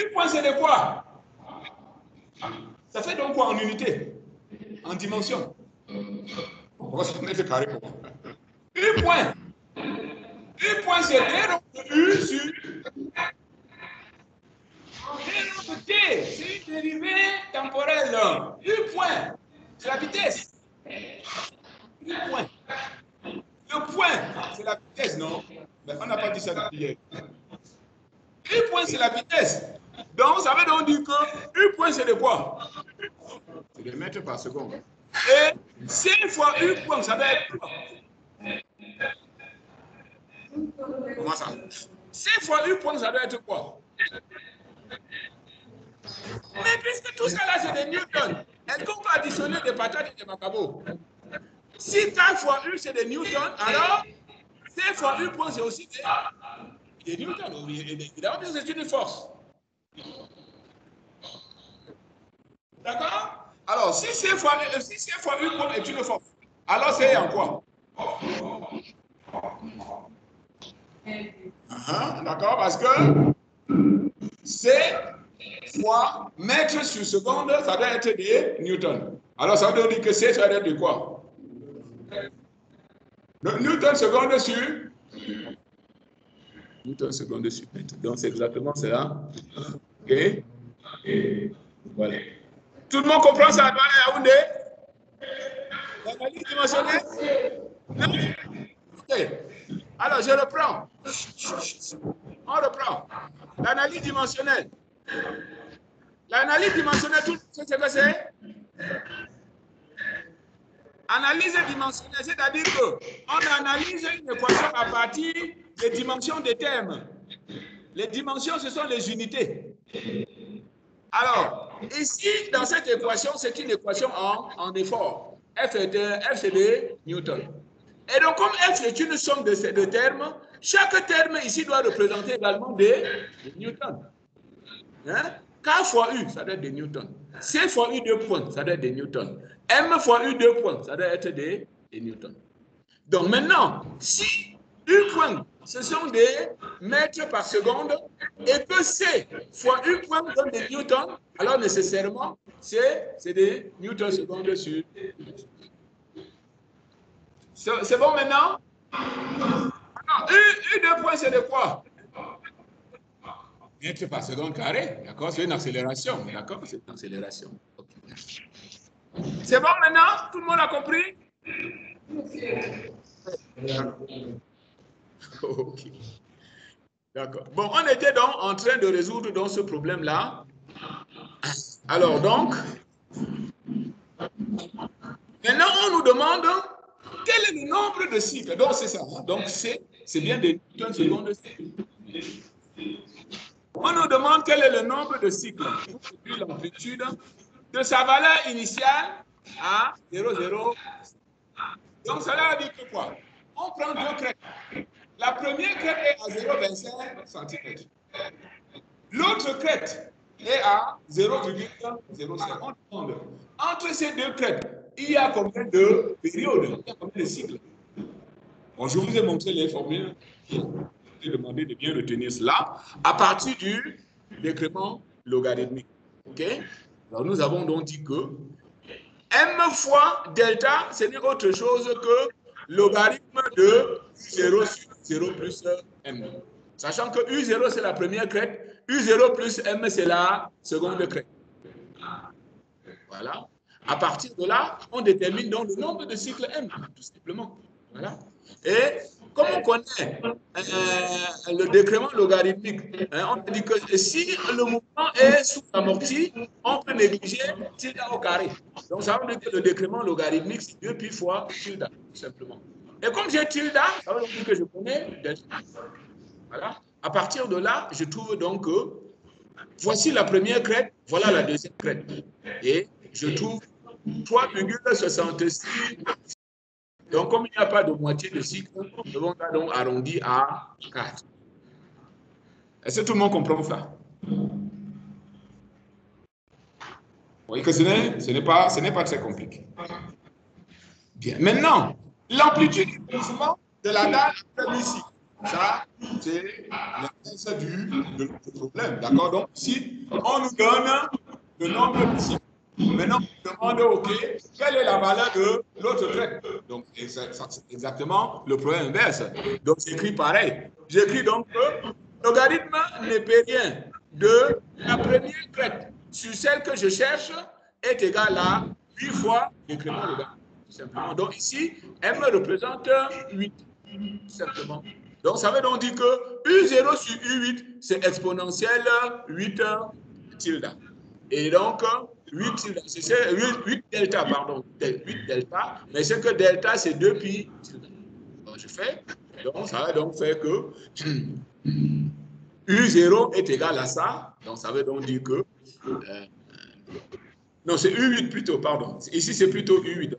U point c'est de quoi? Ça fait donc quoi en unité? En dimension? On va se mettre carré pour moi. U point. U point c'est D, donc U sur D, donc T. C'est une dérivée temporelle. U point, c'est la vitesse. U point. Le point, c'est la vitesse, non? Mais on n'a pas dit ça depuis hier. U point, c'est la vitesse. Donc, ça veut donc dire que U point, c'est de quoi? C'est des mètres par seconde. Et C fois U point, ça doit être quoi? Comment ça? C fois U point, ça doit être quoi? Mais puisque tout ça là, c'est des newtons, est-ce qu'on peut additionner des patates et des macabos? Si K fois U, c'est des newtons, alors C fois U point, c'est aussi des newtons. Évidemment, c'est une force. D'accord? Alors, si C fois U point est une force, alors c'est en quoi? D'accord? Parce que C fois mètre sur seconde, ça doit être des newtons. Alors, ça veut dire que C, ça doit être de quoi? Le newton seconde sur newton seconde sur mètre. Donc, c'est exactement ça. OK? Et voilà. Tout le monde comprend ça, Yaoundé? L'analyse dimensionnelle? OK. Alors, je reprends. On reprend. L'analyse dimensionnelle. L'analyse dimensionnelle, tout ce que c'est? Analyse dimensionnelle, c'est-à-dire qu'on analyse une équation à partir des dimensions des termes. Les dimensions, ce sont les unités. Alors, ici, dans cette équation, c'est une équation en effort. F, c'est de Newton. Et donc, comme F est une somme de termes, chaque terme ici doit représenter également des newtons. Hein? K fois U, ça doit être des newtons. C fois U 2 points, ça doit être des newtons. M fois U 2 points, ça doit être des newtons. Donc maintenant, si U point, ce sont des mètres par seconde, et que C fois U point donne des newtons, alors nécessairement, c'est des newtons secondes sur. C'est bon maintenant? Alors, U 2 points, c'est de quoi? Mètres par seconde carré, d'accord? C'est une accélération, d'accord? C'est une accélération. Okay. C'est bon maintenant? Tout le monde a compris? Ok. D'accord. Bon, on était donc en train de résoudre donc ce problème-là. Alors donc, maintenant on nous demande quel est le nombre de cycles. Donc c'est ça. Donc c'est bien des newtons secondes. On nous demande quel est le nombre de cycles depuis l'amplitude de sa valeur initiale à 0,0. Donc cela veut dire que quoi? On prend deux crêtes. La première crête est à 0,25 cm. L'autre crête est à 0,05. On demande, entre ces deux crêtes, il y a combien de périodes? Il y a combien de cycles? Bon, je vous ai montré les formules. Je vous ai demandé de bien retenir cela à partir du décrément logarithmique. OK? Alors, nous avons donc dit que m fois delta, ce n'est autre chose que logarithme de U0 sur 0 plus m. Sachant que U0, c'est la première crête, U0 plus m, c'est la seconde crête. Voilà. À partir de là, on détermine donc le nombre de cycles m, tout simplement. Voilà. Et comme on connaît le décrément logarithmique, on a dit que si le mouvement est sous-amorti, on peut négliger tilde au carré. Donc, ça veut dire que le décrément logarithmique, c'est 2 pi fois tilde, tout simplement. Et comme j'ai tilde, ça veut dire que je connais delta. Voilà. À partir de là, je trouve donc que voici la première crête, voilà la deuxième crête. Et je trouve 3,66. Donc, comme il n'y a pas de moitié de cycle, on va donc arrondir à 4. Est-ce que tout le monde comprend ça? Vous voyez que ce n'est pas très compliqué. Bien. Maintenant, l'amplitude du mouvement de la dalle ici. Ça, c'est l'essence de notre problème. D'accord? Donc, ici, on nous donne le nombre de cycles. Maintenant, on demande, OK, quelle est la valeur de l'autre trait? Donc, c'est exactement le problème inverse. Donc, j'écris pareil. J'écris donc que le logarithme ne peut rien de la première crête sur celle que je cherche est égal à 8 fois l'incrément logarithmique. Tout simplement. Donc, ici, M représente 8, tout simplement. Donc, ça veut donc dire que U0 sur U8, c'est exponentiel 8 tilde. Et donc, 8 tilde, c'est 8 delta, pardon, 8 delta, mais c'est que delta, c'est 2 pi tilde. Donc, je fais, donc ça va donc faire que U0 est égal à ça. Donc, ça veut donc dire que non, c'est U8 plutôt, pardon. Ici, c'est plutôt U8.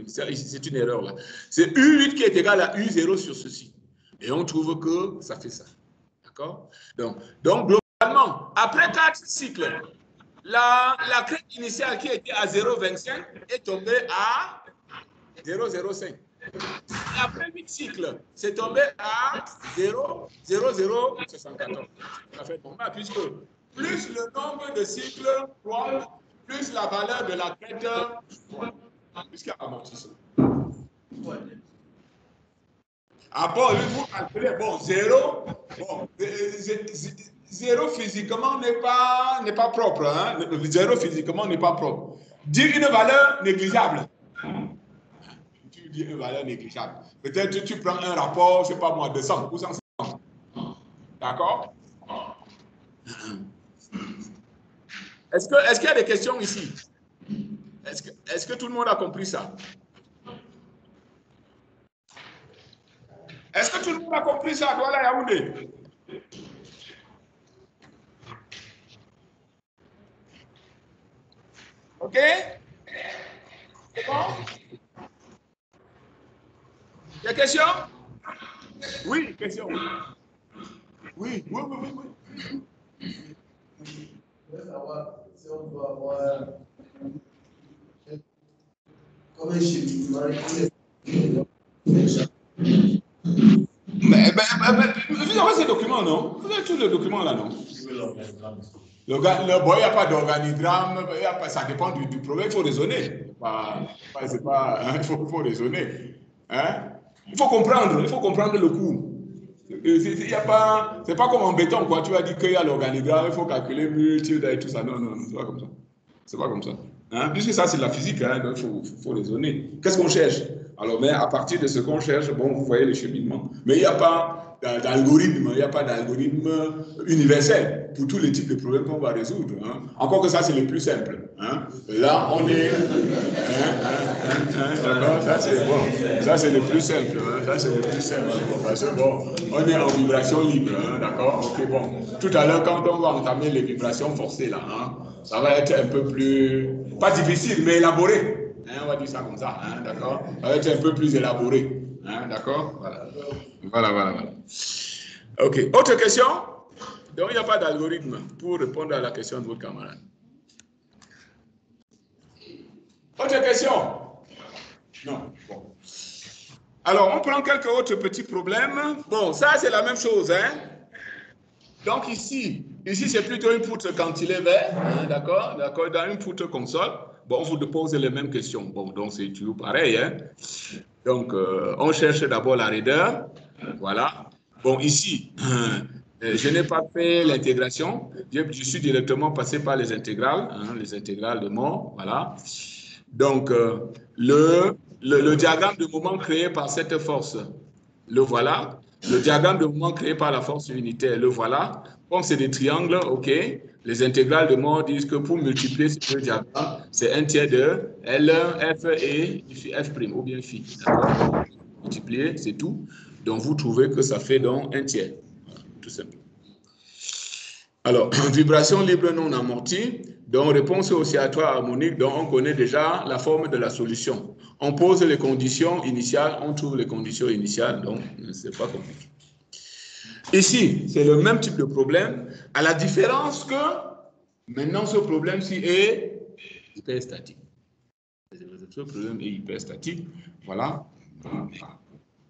C'est une erreur là. C'est U8 qui est égal à U0 sur ceci. Et on trouve que ça fait ça. D'accord? Donc, globalement, après 4 cycles, la crête initiale qui était à 0,25 est tombée à 0,05. Après 8 cycles, c'est tombé à 0,0074. Ça fait normal, puisque plus le nombre de cycles croît, plus la valeur de la crête, puisqu'il y a amortissement. Ah bon, vous calculez, bon, 0, bon, 0 physiquement n'est pas propre. Hein? 0 physiquement n'est pas propre. Dis une valeur négligeable. Tu dis une valeur négligeable. Peut-être que tu prends un rapport, je ne sais pas moi, de 100 ou 150. D'accord? Est-ce qu'il y a des questions ici? Est-ce que tout le monde a compris ça? Est-ce que tout le monde a compris ça, Douala Yaoundé? OK? C'est bon? Des questions? Oui, question. Oui. Je veux savoir si on doit avoir comme un chiffre. Mais vous avez ces documents, non? Vous avez tous les documents là, non? Il n'y a pas d'organigramme, ça dépend du problème, il faut raisonner. Il faut raisonner. Hein? Il faut comprendre le cours. C'est pas comme en béton, quoi. Tu as dit qu'il y a l'organigramme, il faut calculer multitude et tout ça. Non, c'est pas comme ça. C'est pas comme ça. Hein? Puisque ça, c'est de la physique, hein? Donc il faut raisonner. Qu'est-ce qu'on cherche? Alors, mais à partir de ce qu'on cherche, bon, vous voyez le cheminement. Mais il n'y a pas d'algorithme, universel pour tous les types de problèmes qu'on va résoudre. Hein? Encore que ça, c'est le plus simple. Hein? Là, on est... Ça, c'est bon. Ça, c'est le plus simple. Hein? Ça, c'est le plus simple. Parce que bon, on est en vibration libre. Hein? D'accord? Ok, bon. Tout à l'heure, quand on va entamer les vibrations forcées, là, hein, ça va être un peu plus... Pas difficile, mais élaboré. Hein, on va dire ça comme ça, hein, d'accord? Ça va être un peu plus élaboré, hein, d'accord? Voilà. OK. Autre question? Donc, il n'y a pas d'algorithme pour répondre à la question de votre camarade. Autre question? Non. Bon. Alors, on prend quelques autres petits problèmes. Bon, ça, c'est la même chose, hein? Donc, ici c'est plutôt une poutre cantilever, hein, d'accord? Dans une poutre console. Bon, on vous pose les mêmes questions. Bon, donc c'est toujours pareil. Hein? Donc, on cherche d'abord la raideur. Voilà. Bon, ici, je n'ai pas fait l'intégration. Je suis directement passé par les intégrales, hein, les intégrales de mort. Voilà. Donc, le diagramme de moment créé par cette force, le voilà. Le diagramme de moment créé par la force unitaire, le voilà. Comme c'est des triangles, OK, les intégrales de mort disent que pour multiplier ces deux diagrammes, c'est 1 tiers de L1, F et F', ou bien phi. D'accord? Multiplier, c'est tout. Donc, vous trouvez que ça fait donc 1 tiers. Voilà, tout simplement. Alors, vibration libre non amortie, donc réponse oscillatoire harmonique, donc on connaît déjà la forme de la solution. On pose les conditions initiales, on trouve les conditions initiales, donc c'est pas compliqué. Ici, c'est le même type de problème, à la différence que maintenant ce problème-ci est hyperstatique. Ce problème est hyperstatique, voilà.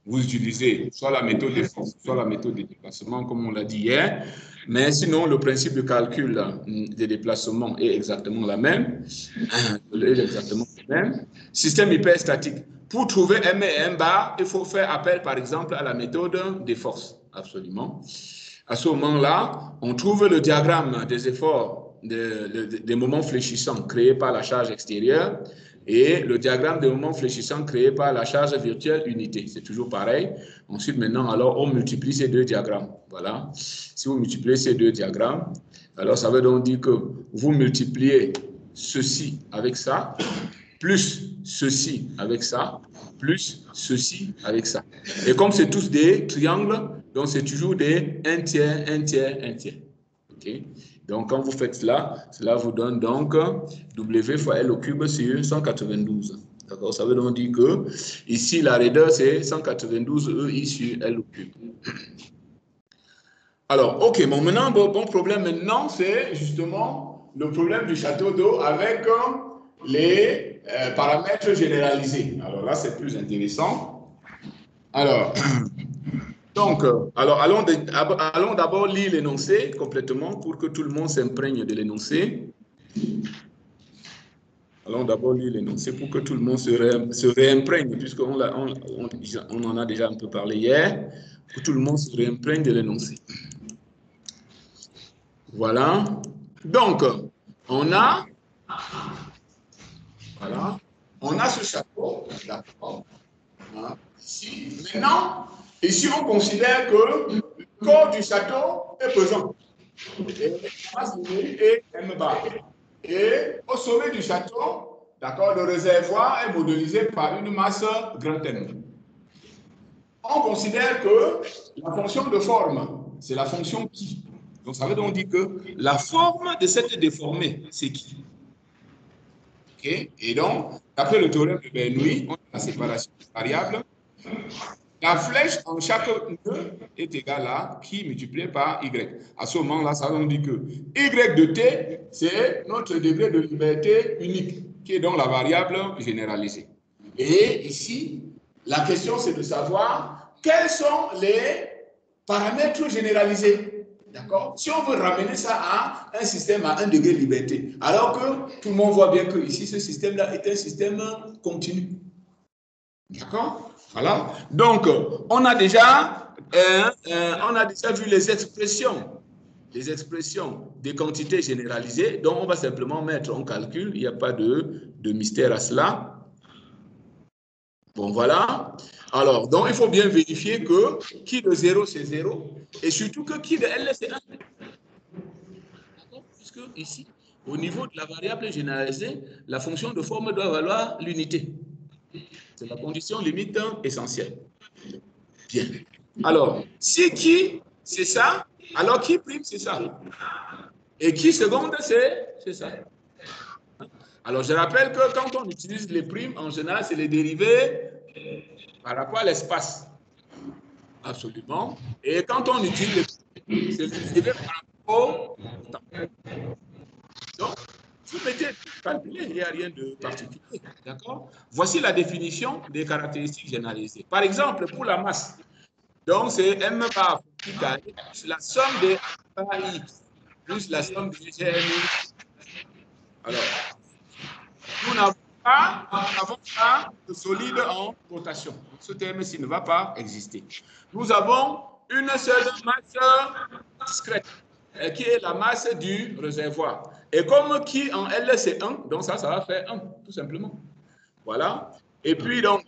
Vous utilisez soit la méthode de force, soit la méthode de déplacement, comme on l'a dit hier. Mais sinon, le principe de calcul des déplacements est exactement la même. Système hyperstatique. Pour trouver M et M bar, il faut faire appel, par exemple, à la méthode des forces. Absolument. À ce moment-là, on trouve le diagramme des efforts, des moments fléchissants créés par la charge extérieure et le diagramme des moments fléchissants créé par la charge virtuelle unité. C'est toujours pareil. Ensuite, maintenant, alors, on multiplie ces deux diagrammes. Voilà. Si vous multipliez ces deux diagrammes, alors ça veut donc dire que vous multipliez ceci avec ça, plus ceci avec ça, plus ceci avec ça. Et comme c'est tous des triangles, donc c'est toujours des 1 tiers, 1 tiers, 1 tiers. OK? Donc, quand vous faites cela, cela vous donne donc W fois L au cube sur 192. D'accord? Ça veut donc dire que ici, la raideur, c'est 192 EI sur L au cube. Alors, OK, bon, maintenant, bon problème maintenant, c'est justement le problème du château d'eau avec les paramètres généralisés. Alors là, c'est plus intéressant. Alors, donc, allons d'abord lire l'énoncé complètement pour que tout le monde s'imprègne de l'énoncé. Allons d'abord lire l'énoncé pour que tout le monde se réimprègne, puisqu'on on en a déjà un peu parlé hier, que tout le monde se réimprègne de l'énoncé. Voilà. Donc, on a ce chapeau, d'accord. Ici. Maintenant, ici, on considère que le corps du château est pesant. Et M bar. Et au sommet du château, d'accord, le réservoir est modélisé par une masse grand M. On considère que la fonction de forme, c'est la fonction qui. Donc, ça veut donc dire que la forme de cette déformée, c'est qui? Okay. Et donc, d'après le théorème de Bernoulli, on a la séparation des variables. La flèche en chaque nœud est égale à qui multiplié par y. À ce moment-là, ça veut dire que y de t, c'est notre degré de liberté unique, qui est donc la variable généralisée. Et ici, la question, c'est de savoir quels sont les paramètres généralisés. D'accord? Si on veut ramener ça à un système à 1 degré de liberté, alors que tout le monde voit bien que ici, ce système-là est un système continu. D'accord? Voilà. Donc, on a déjà vu les expressions des quantités généralisées. Donc, on va simplement mettre en calcul. Il n'y a pas de mystère à cela. Bon, voilà. Alors, donc, il faut bien vérifier que qui de 0, c'est 0. Et surtout que qui de L, c'est 1. Puisque ici, au niveau de la variable généralisée, la fonction de forme doit valoir l'unité. C'est la condition limite essentielle. Bien. Alors, si qui, c'est ça, alors qui prime, c'est ça. Et qui seconde, c'est ça. Alors, je rappelle que quand on utilise les primes, en général, c'est les dérivés par rapport à l'espace. Absolument. Et quand on utilise les primes, c'est les dérivés par rapport au temps. Donc, vous mettez calculer, il n'y a rien de particulier. D'accord? Voici la définition des caractéristiques généralisées. Par exemple, pour la masse, donc c'est M bar carré plus la somme des X plus la somme des GMI. Alors, nous n'avons pas de solide en rotation. Ce terme-ci ne va pas exister. Nous avons une seule masse discrète, qui est la masse du réservoir. Et comme qui en L, c'est 1, donc ça va faire 1, tout simplement. Voilà. Et puis, donc,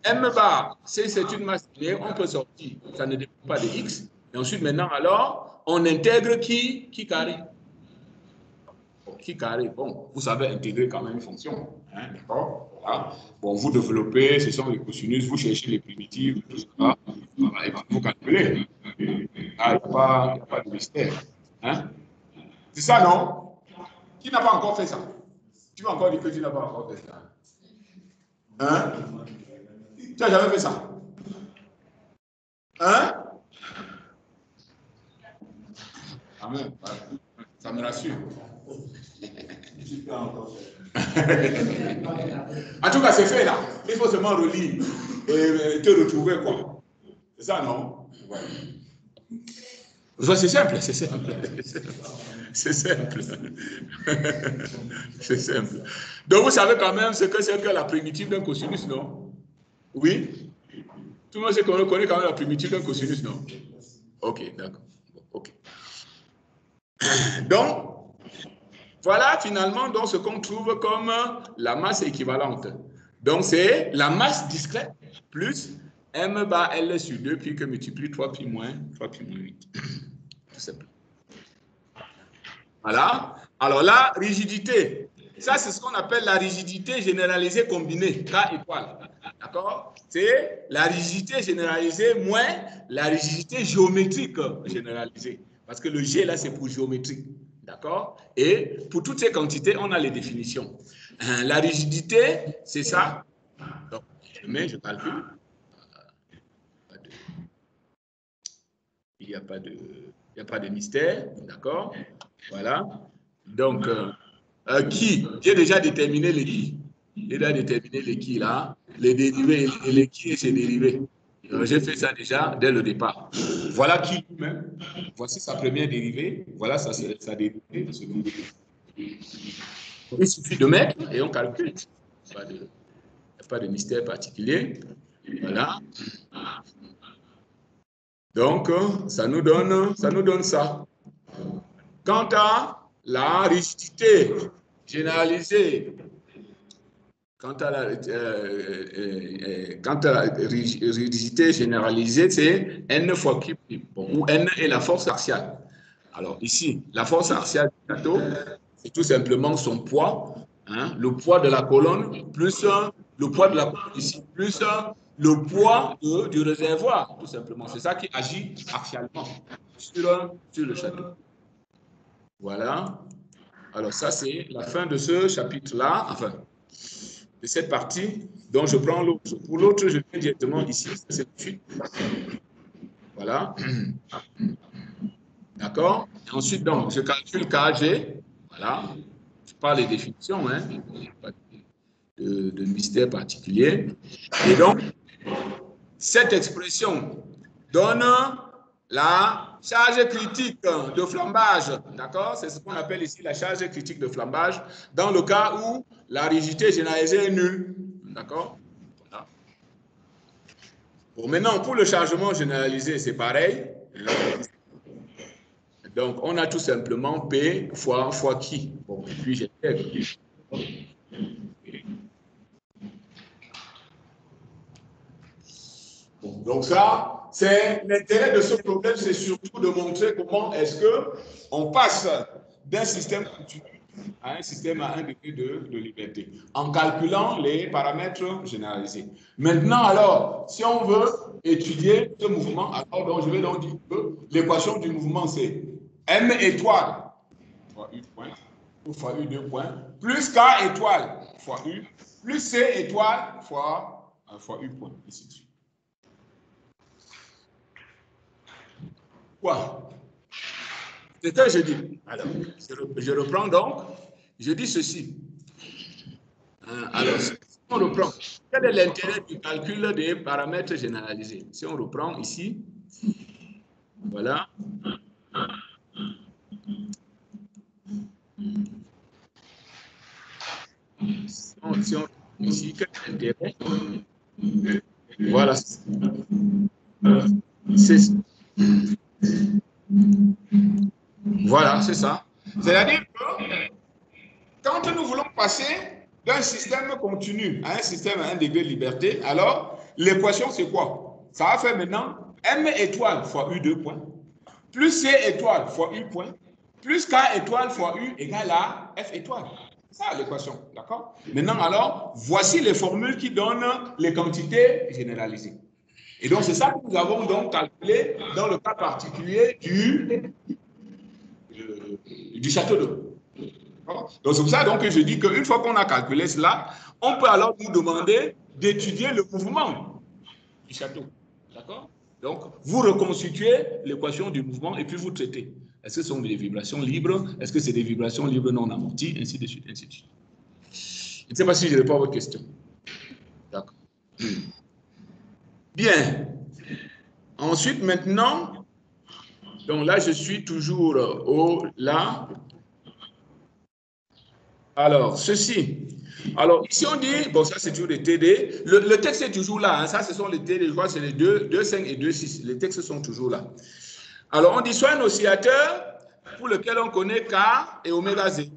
M bar, c'est une masse linéaire, on peut sortir, ça ne dépend pas de X. Et ensuite, maintenant, alors, on intègre qui carré. Qui carré, bon, vous savez intégrer quand même une fonction. Hein, d'accord? Voilà. Bon, vous développez, ce sont les cosinus, vous cherchez les primitives, tout ça. Voilà, et puis vous calculez. Ah, il n'y a pas de mystère. Hein? C'est ça, non? Qui n'a pas encore fait ça? Tu vas encore dire que tu n'as pas encore fait ça. Hein? Tu n'as jamais fait ça? Hein? Amen. Ça me rassure. En tout cas, c'est fait là. Il faut seulement relire et te retrouver, quoi. C'est ça, non? Ouais. C'est simple, c'est simple. C'est simple. C'est simple. Donc, vous savez quand même ce que c'est que la primitive d'un cosinus, non? Oui? Tout le monde sait qu'on connaît quand même la primitive d'un cosinus, non? Ok, d'accord. Ok. Donc, voilà finalement donc, ce qu'on trouve comme la masse équivalente. Donc, c'est la masse discrète plus M bar L sur 2, puis que multiplie 3 pi moins 8. Tout simplement. Voilà. Alors, la rigidité, ça, c'est ce qu'on appelle la rigidité généralisée combinée, K étoile. D'accord? C'est la rigidité généralisée moins la rigidité géométrique généralisée. Parce que le G, là, c'est pour géométrique. D'accord? Et pour toutes ces quantités, on a les définitions. La rigidité, c'est ça. Donc, je calcule. Il n'y a pas de mystère. D'accord? Voilà. Donc, qui? J'ai déjà déterminé les qui. J'ai déjà déterminé les qui là, les dérivés et les qui et ses dérivés. J'ai fait ça déjà dès le départ. Voilà qui lui-même. Voici sa première dérivée. Voilà sa dérivée. Il suffit de mettre et on calcule. Il n'y a pas de mystère particulier. Voilà. Donc, ça nous donne ça. Quant à la rigidité généralisée, quant à la rigidité généralisée, c'est N fois Q, bon, où N est la force axiale. Alors ici, la force axiale du gâteau, c'est tout simplement son poids, hein, le poids de la colonne, plus le poids de la colonne ici, plus le poids du réservoir, tout simplement. C'est ça qui agit axialement sur le château. Voilà. Alors ça, c'est la fin de ce chapitre-là, enfin, de cette partie. Donc, je prends l'autre. Pour l'autre, je viens directement ici. C'est tout de suite. Voilà. D'accord? Et ensuite, donc, je calcule KG. Voilà. Je parle des définitions, hein. Il n'y a pas de mystère particulier. Et donc, cette expression donne la charge critique de flambage, d'accord? C'est ce qu'on appelle ici la charge critique de flambage, dans le cas où la rigidité généralisée est nulle, d'accord? Voilà. Bon, maintenant, pour le chargement généralisé, c'est pareil. Donc, on a tout simplement P fois qui. Bon, et puis j'intègre. Bon, donc ça, c'est l'intérêt de ce problème, c'est surtout de montrer comment est-ce qu'on passe d'un système continu à un système à un degré de liberté, en calculant les paramètres généralisés. Maintenant, alors, si on veut étudier ce mouvement, alors donc, je vais donc dire que l'équation du mouvement, c'est M étoile fois U point, ou fois U 2 points, plus K étoile fois U, plus C étoile fois U point, ainsi de suite. Quoi? C'est ce que je dis. Alors, je reprends donc. Je dis ceci. Alors, si on reprend, quel est l'intérêt du calcul des paramètres généralisés? Si on reprend ici, voilà. Si on ici, quel est l'intérêt? Voilà. C'est voilà, c'est ça. C'est-à-dire que quand nous voulons passer d'un système continu à un système à 1 degré de liberté, alors l'équation c'est quoi? Ça va faire maintenant M étoile fois U 2 points, plus C étoile fois U point, plus K étoile fois U égale à F étoile. C'est ça l'équation, d'accord? Maintenant, alors, voici les formules qui donnent les quantités généralisées. Et donc, c'est ça que nous avons donc calculé dans le cas particulier du château d'eau. Donc, c'est pour ça donc, que je dis qu'une fois qu'on a calculé cela, on peut alors nous demander d'étudier le mouvement du château. D'accord? Donc, vous reconstituez l'équation du mouvement et puis vous traitez. Est-ce que ce sont des vibrations libres? Est-ce que c'est des vibrations libres non amorties? Ainsi de suite, ainsi de suite. Je ne sais pas si je réponds à votre question. D'accord. Bien. Ensuite, maintenant, donc là, je suis toujours là. Alors, ceci. Alors, ici, on dit, bon, ça, c'est toujours les TD. Le texte est toujours là. Hein, ça, ce sont les TD. Je crois que c'est les 2,5 et 2,6. Les textes sont toujours là. Alors, on dit soit un oscillateur pour lequel on connaît K et oméga 0.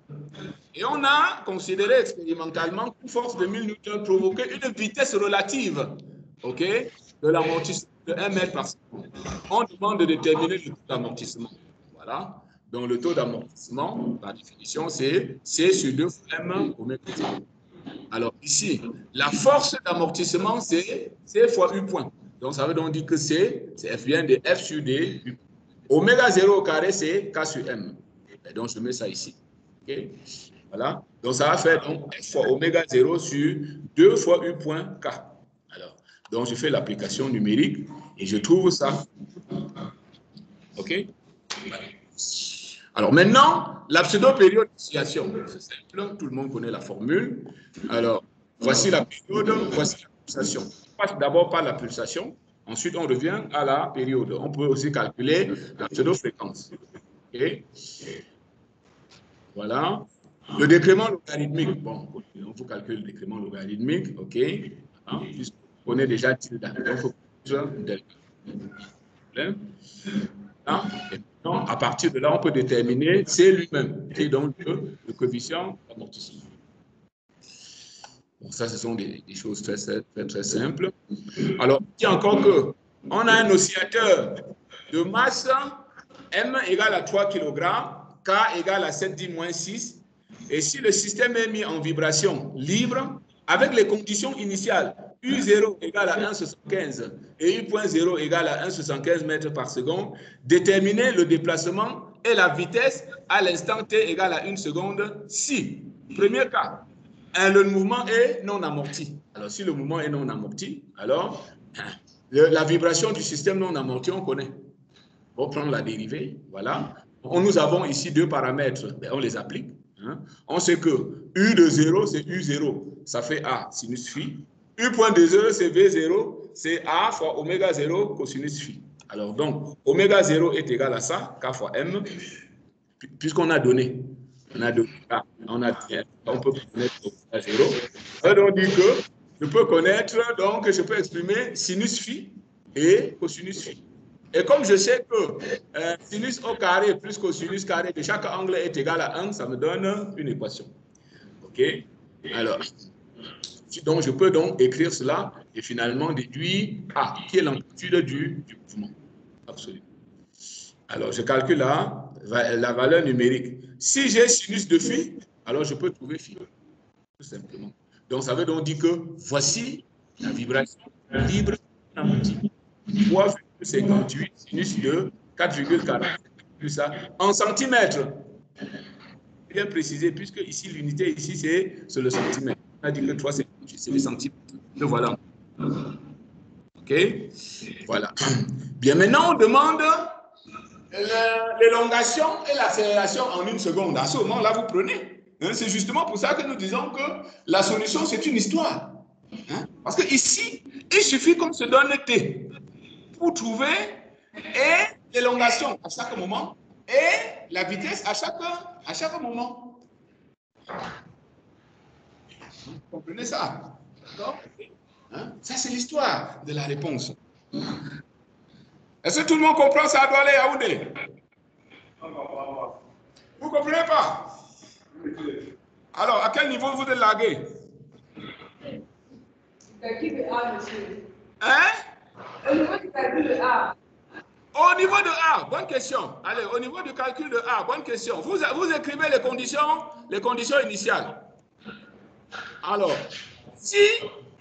Et on a considéré expérimentalement qu'une force de 1000 Newton provoquait une vitesse relative, OK, de l'amortissement de 1 mètre par seconde. On demande de déterminer le taux d'amortissement. Voilà. Donc, le taux d'amortissement, par définition, c'est C sur 2 fois M oméga 0. Alors, ici, la force d'amortissement, c'est C fois U point. Donc, ça veut donc dire que C, c'est F bien de F sur D. Oméga 0 au carré, c'est K sur M. Et donc, je mets ça ici. OK? Voilà. Donc, ça va faire donc F fois oméga 0 sur 2 fois U point K. Alors, donc, je fais l'application numérique et je trouve ça. OK? Alors, maintenant, la pseudo-période d'oscillation. C'est simple, tout le monde connaît la formule. Alors, voici la période, voici la pulsation. On passe d'abord par la pulsation, ensuite on revient à la période. On peut aussi calculer la pseudo-fréquence. OK? Voilà. Le décrément logarithmique. Bon, on faut calculer le décrément logarithmique. OK. Voilà. Puisqu'on connaît déjà tilde. Donc, il faut delta. Voilà. Et maintenant, à partir de là, on peut déterminer C lui-même, qui est donc le coefficient d'amortissement. Bon, ça, ce sont des choses très simples. Alors, il dit encore que on a un oscillateur de masse M égale à 3 kg, K égale à 7×10-6. Et si le système est mis en vibration libre, avec les conditions initiales, U0 égale à 1,75 et U.0 égale à 1,75 mètres par seconde, déterminer le déplacement et la vitesse à l'instant t égale à 1 seconde si, premier cas, le mouvement est non amorti. Alors, si le mouvement est non amorti, alors la vibration du système non amorti, on connaît. On va prendre la dérivée, voilà. Nous avons ici deux paramètres, on les applique. Hein. On sait que U de 0, c'est U0, ça fait A sinus phi. U point de 0, c'est V0, c'est A fois oméga 0 cosinus phi. Alors donc, oméga 0 est égal à ça, K fois M, puisqu'on a donné. On a donné K, on peut connaître oméga 0. Ça veut donc dire que je peux connaître, donc je peux exprimer sinus phi et cosinus phi. Et comme je sais que sinus au carré plus cosinus carré de chaque angle est égal à 1, ça me donne une équation. OK? Alors, donc je peux donc écrire cela et finalement déduire A, qui est l'amplitude du mouvement. Absolument. Alors, je calcule la valeur numérique. Si j'ai sinus de phi, alors je peux trouver phi. Tout simplement. Donc, ça veut donc dire que voici la vibration libre amortie. 3,58 sinus de 4,40 plus ça en centimètres. Bien précisé, puisque ici l'unité ici c'est le centimètre. On a dit que 3,58 c'est les centimètres. Le voilà. OK? Voilà. Bien, maintenant on demande l'élongation et l'accélération en 1 seconde. À ce moment-là, vous prenez. Hein, c'est justement pour ça que nous disons que la solution, c'est une histoire. Hein? Parce que ici, il suffit qu'on se donne T pour trouver et l'élongation à chaque moment et la vitesse à chaque moment. Vous comprenez ça? D'accord? Hein? Ça, c'est l'histoire de la réponse. Est-ce que tout le monde comprend ça, Douala Yaoundé? Vous ne comprenez pas? Alors, à quel niveau vous êtes lagué? Calcul de A, monsieur. Hein? Au niveau du calcul de A. Au niveau de A, bonne question. Allez, au niveau du calcul de A, bonne question. Vous écrivez les conditions initiales. Alors, si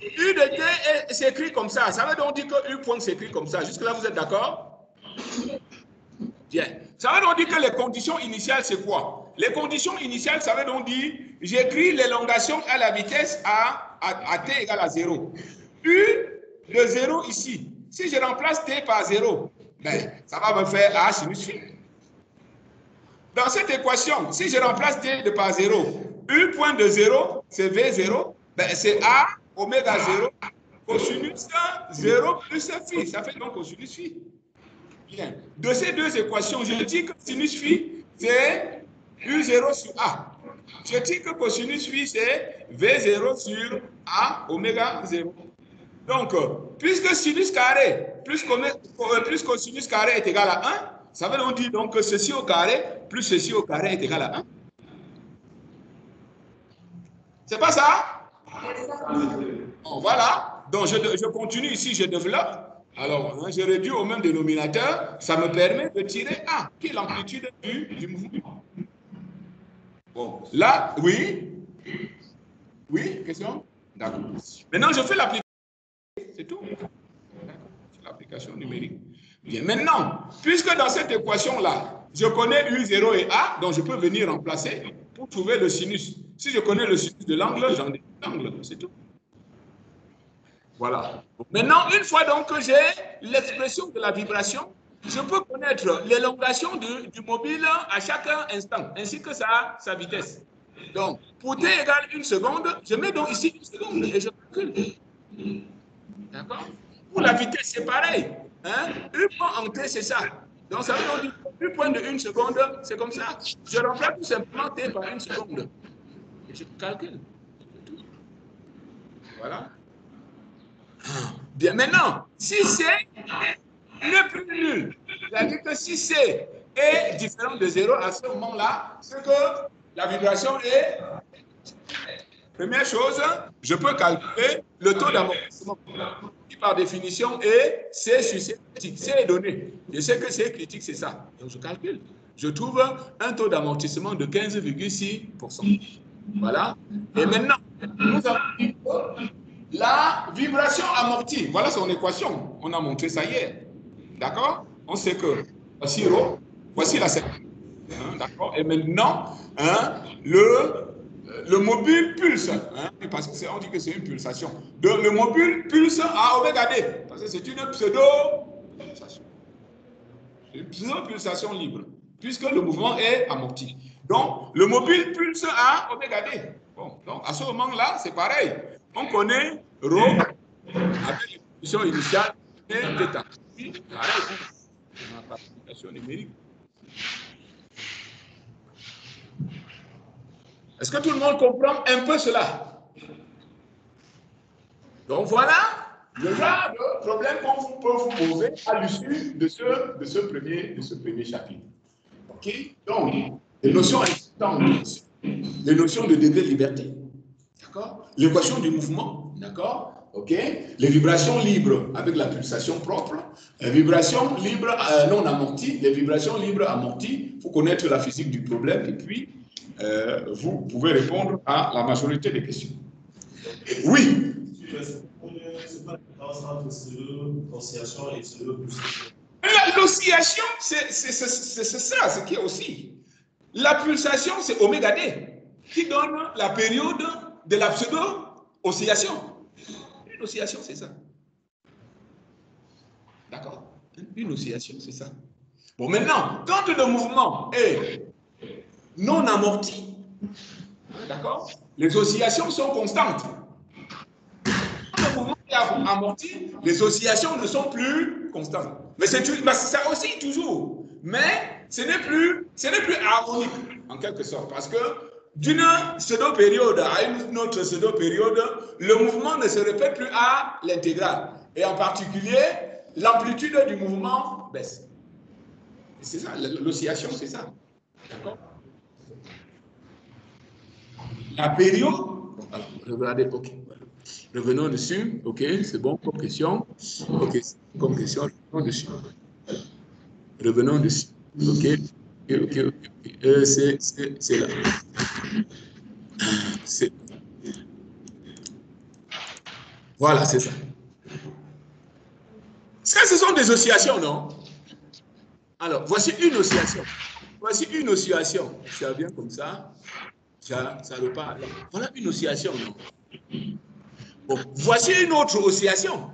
U de T s'écrit comme ça veut donc dire que U point s'écrit comme ça. Jusque-là, vous êtes d'accord? Bien. Ça veut donc dire que les conditions initiales, c'est quoi? Les conditions initiales, ça veut donc dire, j'écris l'élongation à la vitesse à T égale à 0. U de 0 ici. Si je remplace T par 0, ben, ça va me faire A sinus phi. Dans cette équation, si je remplace T par 0, U point de 0, c'est V0, ben, c'est A oméga 0 cosinus 0 plus phi. Ça fait donc cosinus phi. Bien. De ces deux équations, je dis que sinus phi, c'est U0 sur A. Je dis que cosinus phi, c'est V0 sur A oméga 0. Donc, puisque sinus carré plus cosinus carré est égal à 1, ça veut donc dire donc que ceci au carré plus ceci au carré est égal à 1. C'est pas ça? Bon, voilà. Donc, je continue ici, je développe. Alors, je réduis au même dénominateur. Ça me permet de tirer A, qui est l'amplitude du mouvement. Bon, là, oui. Oui, question? D'accord. Maintenant, je fais l'application. C'est tout. L'application numérique. Bien. Maintenant, puisque dans cette équation-là, je connais U0 et A, donc je peux venir remplacer pour trouver le sinus. Si je connais le sinus de l'angle, j'en ai l'angle, c'est tout. Voilà. Maintenant, une fois donc que j'ai l'expression de la vibration, je peux connaître l'élongation du mobile à chaque instant, ainsi que sa vitesse. Donc, pour T égale 1 seconde, je mets donc ici 1 seconde et je calcule. D'accord? Pour la vitesse, c'est pareil. Hein? U point en T, c'est ça. Donc, ça veut dire U point de 1 seconde, c'est comme ça. Je remplace tout simplement T par 1 seconde. Et je calcule. Voilà. Bien, maintenant, si C n'est plus nul, c'est-à-dire que si C est différent de 0 à ce moment-là, c'est que la vibration est... Première chose, je peux calculer le taux d'amortissement qui, par définition, est C sur C critique. C est donné. Je sais que C critique, c'est ça. Donc, je calcule. Je trouve un taux d'amortissement de 15,6%. Voilà. Et maintenant, nous avons dit que la vibration amortie, voilà son équation. On a montré ça hier. D'accord? On sait que voici ρ, voici la séquence. D'accord? Et maintenant, le mobile pulse, parce qu'on dit que c'est une pulsation. Donc, le mobile pulse à oméga D, parce que c'est une pseudo-pulsation. Une pseudo-pulsation libre, puisque le mouvement est amorti. Donc, le mobile pulse à oméga D. Bon, donc, à ce moment-là, c'est pareil. On connaît ρ avec les positions initiales et θ. Pareil, on a l'application numérique. Est-ce que tout le monde comprend un peu cela? Donc voilà le genre de problème qu'on peut vous poser à l'issue de ce premier chapitre. Ok? Donc, les notions existantes, les notions de degré de liberté, d'accord? L'équation du mouvement, d'accord? Ok? Les vibrations libres avec la pulsation propre, les vibrations libres non amorties, les vibrations libres amorties, il faut connaître la physique du problème et puis vous pouvez répondre à la majorité des questions. Oui. C'est pas la différence entre l'oscillation et pulsation. L'oscillation, c'est ça, ce qui est aussi. La pulsation, c'est oméga D, qui donne la période de la pseudo-oscillation. Une oscillation, c'est ça. D'accord? Une oscillation, c'est ça. Bon, maintenant, quand le mouvement est non amorti, d'accord? Les oscillations sont constantes. Quand le mouvement est amorti, les oscillations ne sont plus constantes. Mais c'est ça aussi toujours. Mais ce n'est plus harmonique, en quelque sorte. Parce que d'une pseudo-période à une autre pseudo-période, le mouvement ne se répète plus à l'intégrale. Et en particulier, l'amplitude du mouvement baisse. C'est ça, l'oscillation, c'est ça. D'accord? La période, regardez, ok. Revenons dessus. OK, c'est bon comme question. OK, comme question, revenons dessus. Revenons dessus. OK, OK. C'est là. Voilà, c'est ça. Ça, ce sont des oscillations, non? Alors, voici une oscillation. Voici une oscillation. Ça vient comme ça. Ça repart là. Voilà une oscillation, non? Bon, voici une autre oscillation.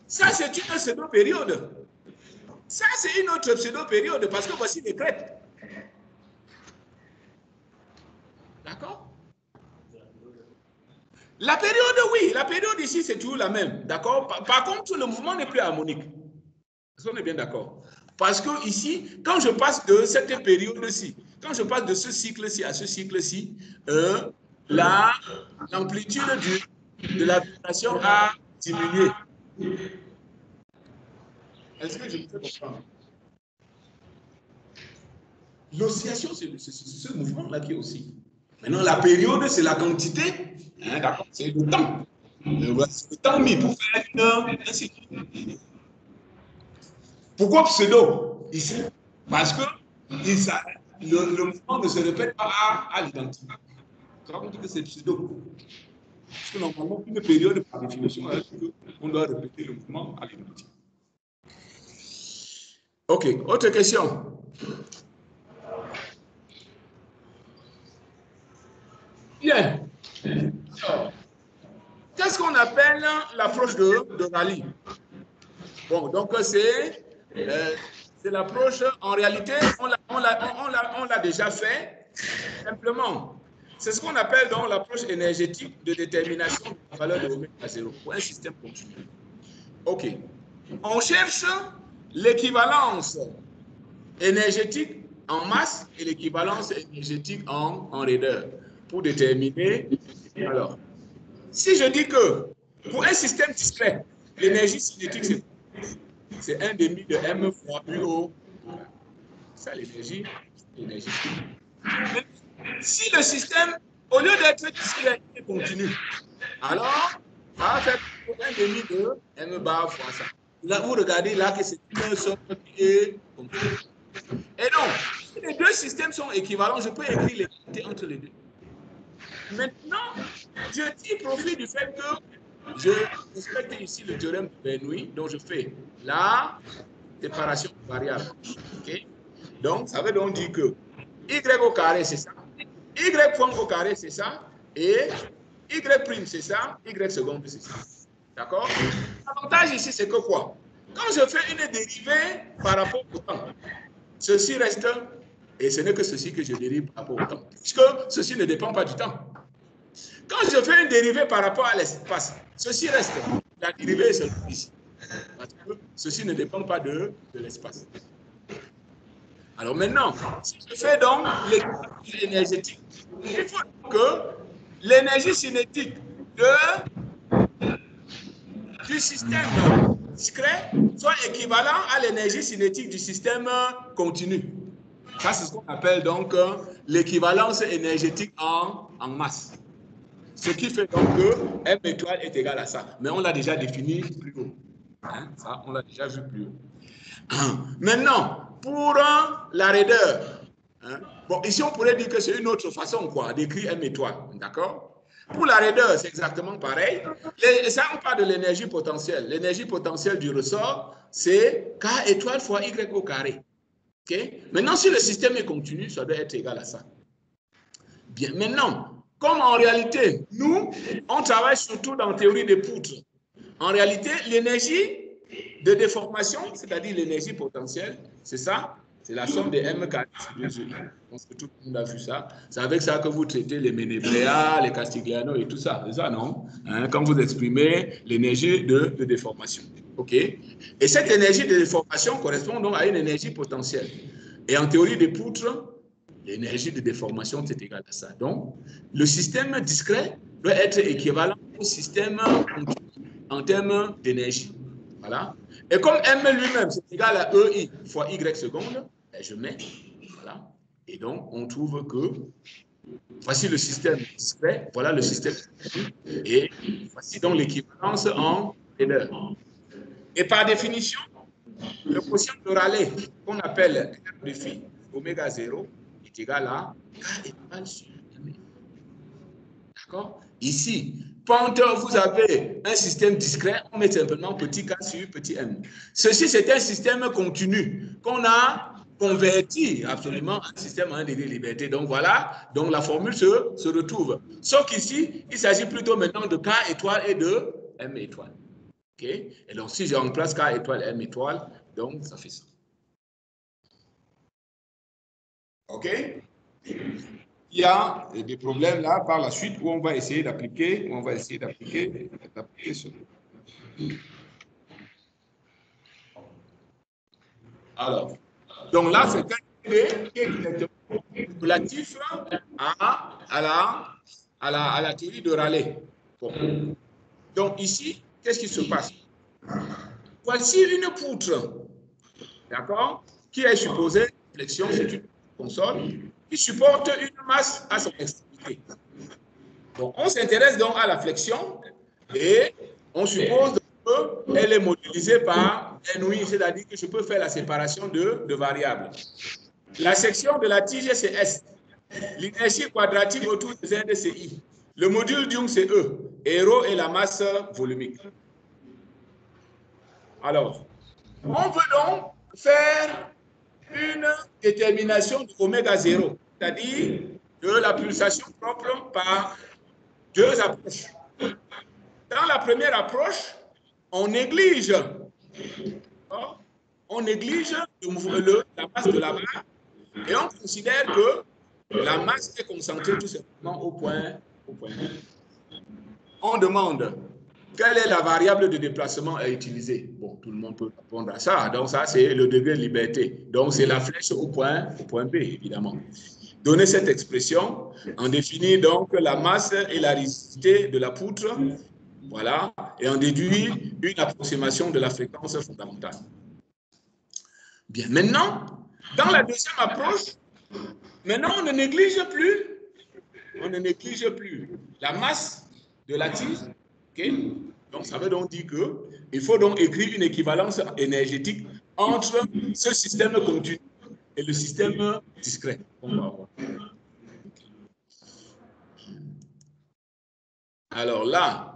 Ça, c'est une pseudo-période. Ça, c'est une autre pseudo-période parce que voici les crêpes. D'accord? La période, oui. La période ici, c'est toujours la même. D'accord? Par contre, le mouvement n'est plus harmonique. Est-ce qu'on est bien d'accord? Parce que ici, quand je passe de cette période-ci, quand je passe de ce cycle-ci à ce cycle-ci, l'amplitude de la vibration a diminué. Est-ce que je me fais comprendre? L'oscillation, c'est ce mouvement-là qui est aussi. Maintenant, la période, c'est la quantité. Hein, d'accord? C'est le temps. Le temps mis pour faire un cycle. Pourquoi pseudo ici? Parce que le mouvement ne se répète pas à l'identique. Ça veut dire que c'est pseudo. Parce que normalement, une période, par définition, on doit répéter le mouvement à l'identique. OK. Autre question? Bien. Qu'est-ce qu'on appelle l'approche de Rayleigh? Bon, donc c'est l'approche, en réalité, on l'a déjà fait, simplement. C'est ce qu'on appelle donc l'approche énergétique de détermination de la valeur de oméga 0 pour un système continu. OK. On cherche l'équivalence énergétique en masse et l'équivalence énergétique en raideur pour déterminer. Alors, si je dis que pour un système discret, l'énergie cinétique, c'est 1,5 de M fois UO. Ça, l'énergie. Si le système, au lieu d'être discret, est continu, alors, ça va faire 1,5 de M bar fois ça. Là, vous regardez là que c'est une somme qui est continue. Et donc, si les deux systèmes sont équivalents, je peux écrire les quantités entre les deux. Maintenant, je tire profit du fait que je respecte ici le théorème de Bernoulli, donc je fais la séparation variable. Okay? Donc, ça veut donc dire que y au carré, c'est ça. Y point au carré, c'est ça. Et y prime, c'est ça. Y seconde, c'est ça. D'accord? L'avantage ici, c'est que quoi? Quand je fais une dérivée par rapport au temps, ceci reste, et ce n'est que ceci que je dérive par rapport au temps, puisque ceci ne dépend pas du temps. Quand je fais une dérivée par rapport à l'espace, ceci reste. La dérivée est ici. Parce que ceci ne dépend pas de l'espace. Alors maintenant, si je fais donc l'équivalence énergétique, il faut que l'énergie cinétique du système discret soit équivalent à l'énergie cinétique du système continu. Ça, c'est ce qu'on appelle donc l'équivalence énergétique en masse. Ce qui fait donc que M étoile est égal à ça. Mais on l'a déjà défini plus haut. Hein, ça, on l'a déjà vu plus haut. Maintenant, pour la raideur, hein, bon, ici on pourrait dire que c'est une autre façon d'écrire M étoile. D'accord? Pour la raideur, c'est exactement pareil. Ça, on parle de l'énergie potentielle. L'énergie potentielle du ressort, c'est K étoile fois Y au carré. Okay? Maintenant, si le système est continu, ça doit être égal à ça. Bien, maintenant, comme en réalité, nous, on travaille surtout dans la théorie des poutres. En réalité, l'énergie de déformation, c'est-à-dire l'énergie potentielle, c'est ça, c'est la somme des M carrés sur 2E. Je pense que tout le monde a vu ça. C'est avec ça que vous traitez les Menebrea, les Castigliano et tout ça. C'est ça, non? Hein, quand vous exprimez l'énergie de déformation. OK? Et cette énergie de déformation correspond donc à une énergie potentielle. Et en théorie des poutres, l'énergie de déformation, c'est égal à ça. Donc, le système discret doit être équivalent au système en termes d'énergie. Voilà. Et comme M lui-même, c'est égal à EI fois Y seconde, ben je mets. Voilà. Et donc, on trouve que Voici le système discret, voilà le système et voici donc l'équivalence en Taylor. Et par définition, le quotient de Rayleigh, qu'on appelle R de phi oméga 0, est égal à K étoile sur M. D'accord? Ici, quand vous avez un système discret, on met simplement petit k sur petit m. Ceci, c'est un système continu qu'on a converti absolument en système à un degré de liberté. Donc voilà, donc la formule se retrouve. Sauf qu'ici, il s'agit plutôt maintenant de k étoile et de m étoile. OK? Et donc, si je remplace k étoile et m étoile, donc ça fait ça. OK? Il y a des problèmes là par la suite où on va essayer d'appliquer, ce. Alors, donc là, c'est un idée qui est relatif à la théorie de Rayleigh. Bon. Donc ici, qu'est-ce qui se passe? Voici une poutre, d'accord, qui est supposée flexion, c'est une console, qui supporte une masse à son extrémité. Donc, on s'intéresse donc à la flexion et on suppose qu'elle est modélisée par NOI, c'est-à-dire que je peux faire la séparation de variables. La section de la tige, c'est S. L'inertie quadratique autour de Z, c'est I. Le module Young, c'est E. Et ρ est la masse volumique. Alors, on veut donc faire une détermination de oméga 0, c'est-à-dire de la pulsation propre par deux approches. Dans la première approche, on néglige la masse de la barre et on considère que la masse est concentrée tout simplement au point B. On demande quelle est la variable de déplacement à utiliser. Bon, tout le monde peut répondre à ça. Donc ça, c'est le degré de liberté. Donc c'est la flèche au point B, évidemment. Donner cette expression, on définit donc la masse et la rigidité de la poutre. Voilà, et on déduit une approximation de la fréquence fondamentale. Bien, maintenant, dans la deuxième approche, maintenant on ne néglige plus la masse de la tige. Okay? Donc ça veut donc dire qu'il faut donc écrire une équivalence énergétique entre ce système continu et le système discret. On va voir. Alors là,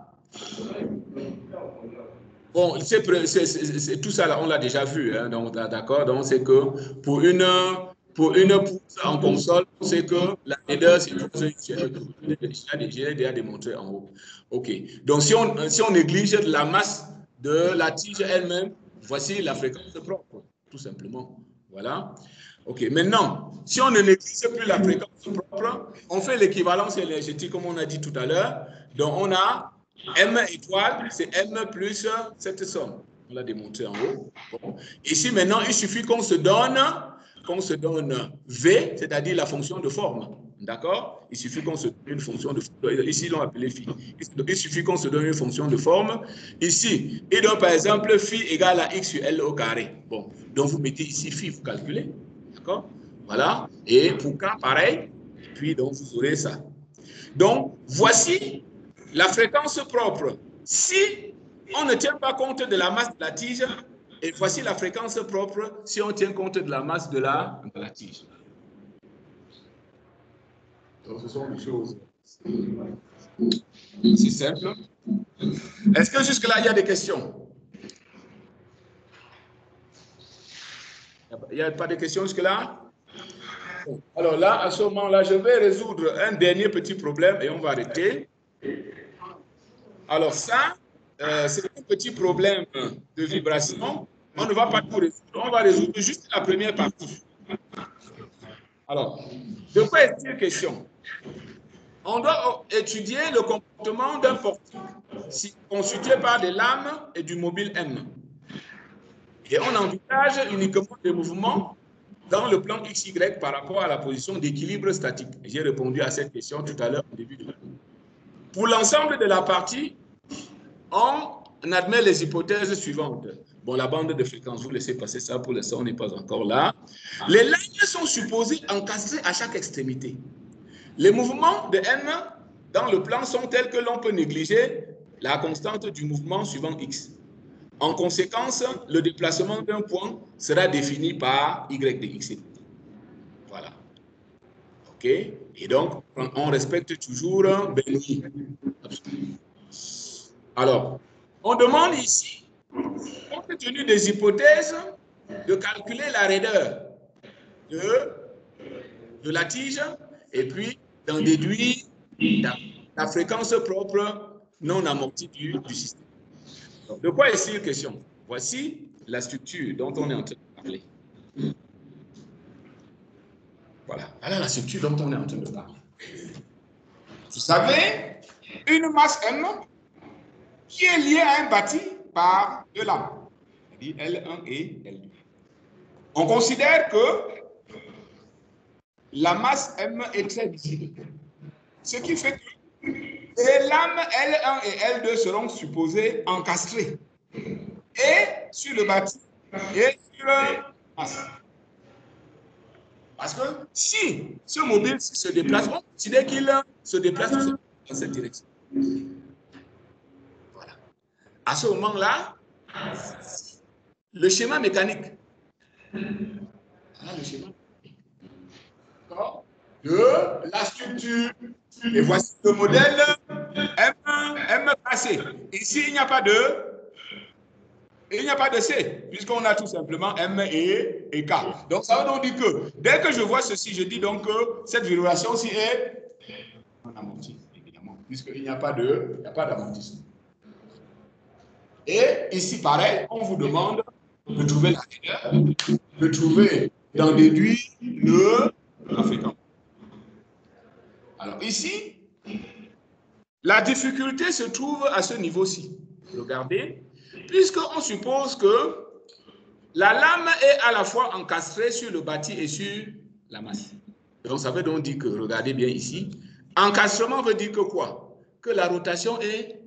bon, tout ça, là, on l'a déjà vu, hein, donc d'accord. Donc c'est que pour une poutre en console, c'est que la raideur, c'est je l'ai déjà démontré en haut. OK. Donc si on néglige la masse de la tige elle-même, voici la fréquence propre, tout simplement. Voilà. OK. Maintenant, si on ne néglige plus la fréquence propre, on fait l'équivalence énergétique, comme on a dit tout à l'heure. Donc on a M étoile, c'est M plus cette somme. On l'a démontré en haut. Bon. Ici, maintenant, il suffit qu'on se donne V, c'est-à-dire la fonction de forme. D'accord? Il suffit qu'on se donne une fonction de forme. Ici, ils l'ont appelé phi. Il suffit qu'on se donne une fonction de forme. Ici, et donc, par exemple, phi égale à x sur L au carré. Bon. Donc, vous mettez ici phi, vous calculez. D'accord? Voilà. Et pour K, pareil. Et puis, donc, vous aurez ça. Donc, voici la fréquence propre. Si on ne tient pas compte de la masse de la tige, et voici la fréquence propre si on tient compte de la masse de la tige. Donc, ce sont des choses si simples. Est-ce que jusque-là, il y a des questions? Il n'y a pas de questions jusque-là? Alors là, à ce moment-là, je vais résoudre un dernier petit problème et on va arrêter. Alors ça, c'est un petit problème de vibration. On ne va pas tout résoudre. On va résoudre juste la première partie. Alors, de quoi est-il question? On doit étudier le comportement d'un portique constitué par des lames et du mobile M. Et on envisage uniquement des mouvements dans le plan XY par rapport à la position d'équilibre statique. J'ai répondu à cette question tout à l'heure au début de l'année. Pour l'ensemble de la partie, on admet les hypothèses suivantes. Bon, la bande de fréquence, vous laissez passer ça, pour l'instant, on n'est pas encore là. Les lignes sont supposées encastrées à chaque extrémité. Les mouvements de M dans le plan sont tels que l'on peut négliger la constante du mouvement suivant X. En conséquence, le déplacement d'un point sera défini par Y de X. Voilà. OK? Et donc, on respecte toujours Bernoulli. Alors, on demande ici, compte tenu des hypothèses, de calculer la raideur de la tige et puis d'en déduire la fréquence propre non amortie du système. Donc, de quoi est-il question? Voici la structure dont on est en train de parler. Voilà la structure dont on est en train de parler. Vous avez une masse M qui est liée à un bâti par deux lames, c'est-à-dire L1 et L2. On considère que la masse M est très visible, ce qui fait que les lames L1 et L2 seront supposées encastrées et sur le bâti et sur la masse. Parce que si ce mobile se déplace, on considère qu'il se déplace dans cette direction. Voilà. À ce moment-là, le schéma mécanique. Voilà le schéma de la structure. Et voici le modèle M passé. Ici, il n'y a pas de C, puisqu'on a tout simplement M et K. Donc, ça veut donc dire que dès que je vois ceci, je dis donc que cette virulation-ci est en amorti, évidemment, puisqu'il n'y a pas d'amortissement. Et ici, pareil, on vous demande de trouver la raideur, de trouver, d'en déduire la fréquence. Alors ici, la difficulté se trouve à ce niveau-ci. Regardez, puisqu'on suppose que la lame est à la fois encastrée sur le bâti et sur la masse. Donc ça veut donc dire que, regardez bien ici, encastrement veut dire que quoi? Que la rotation est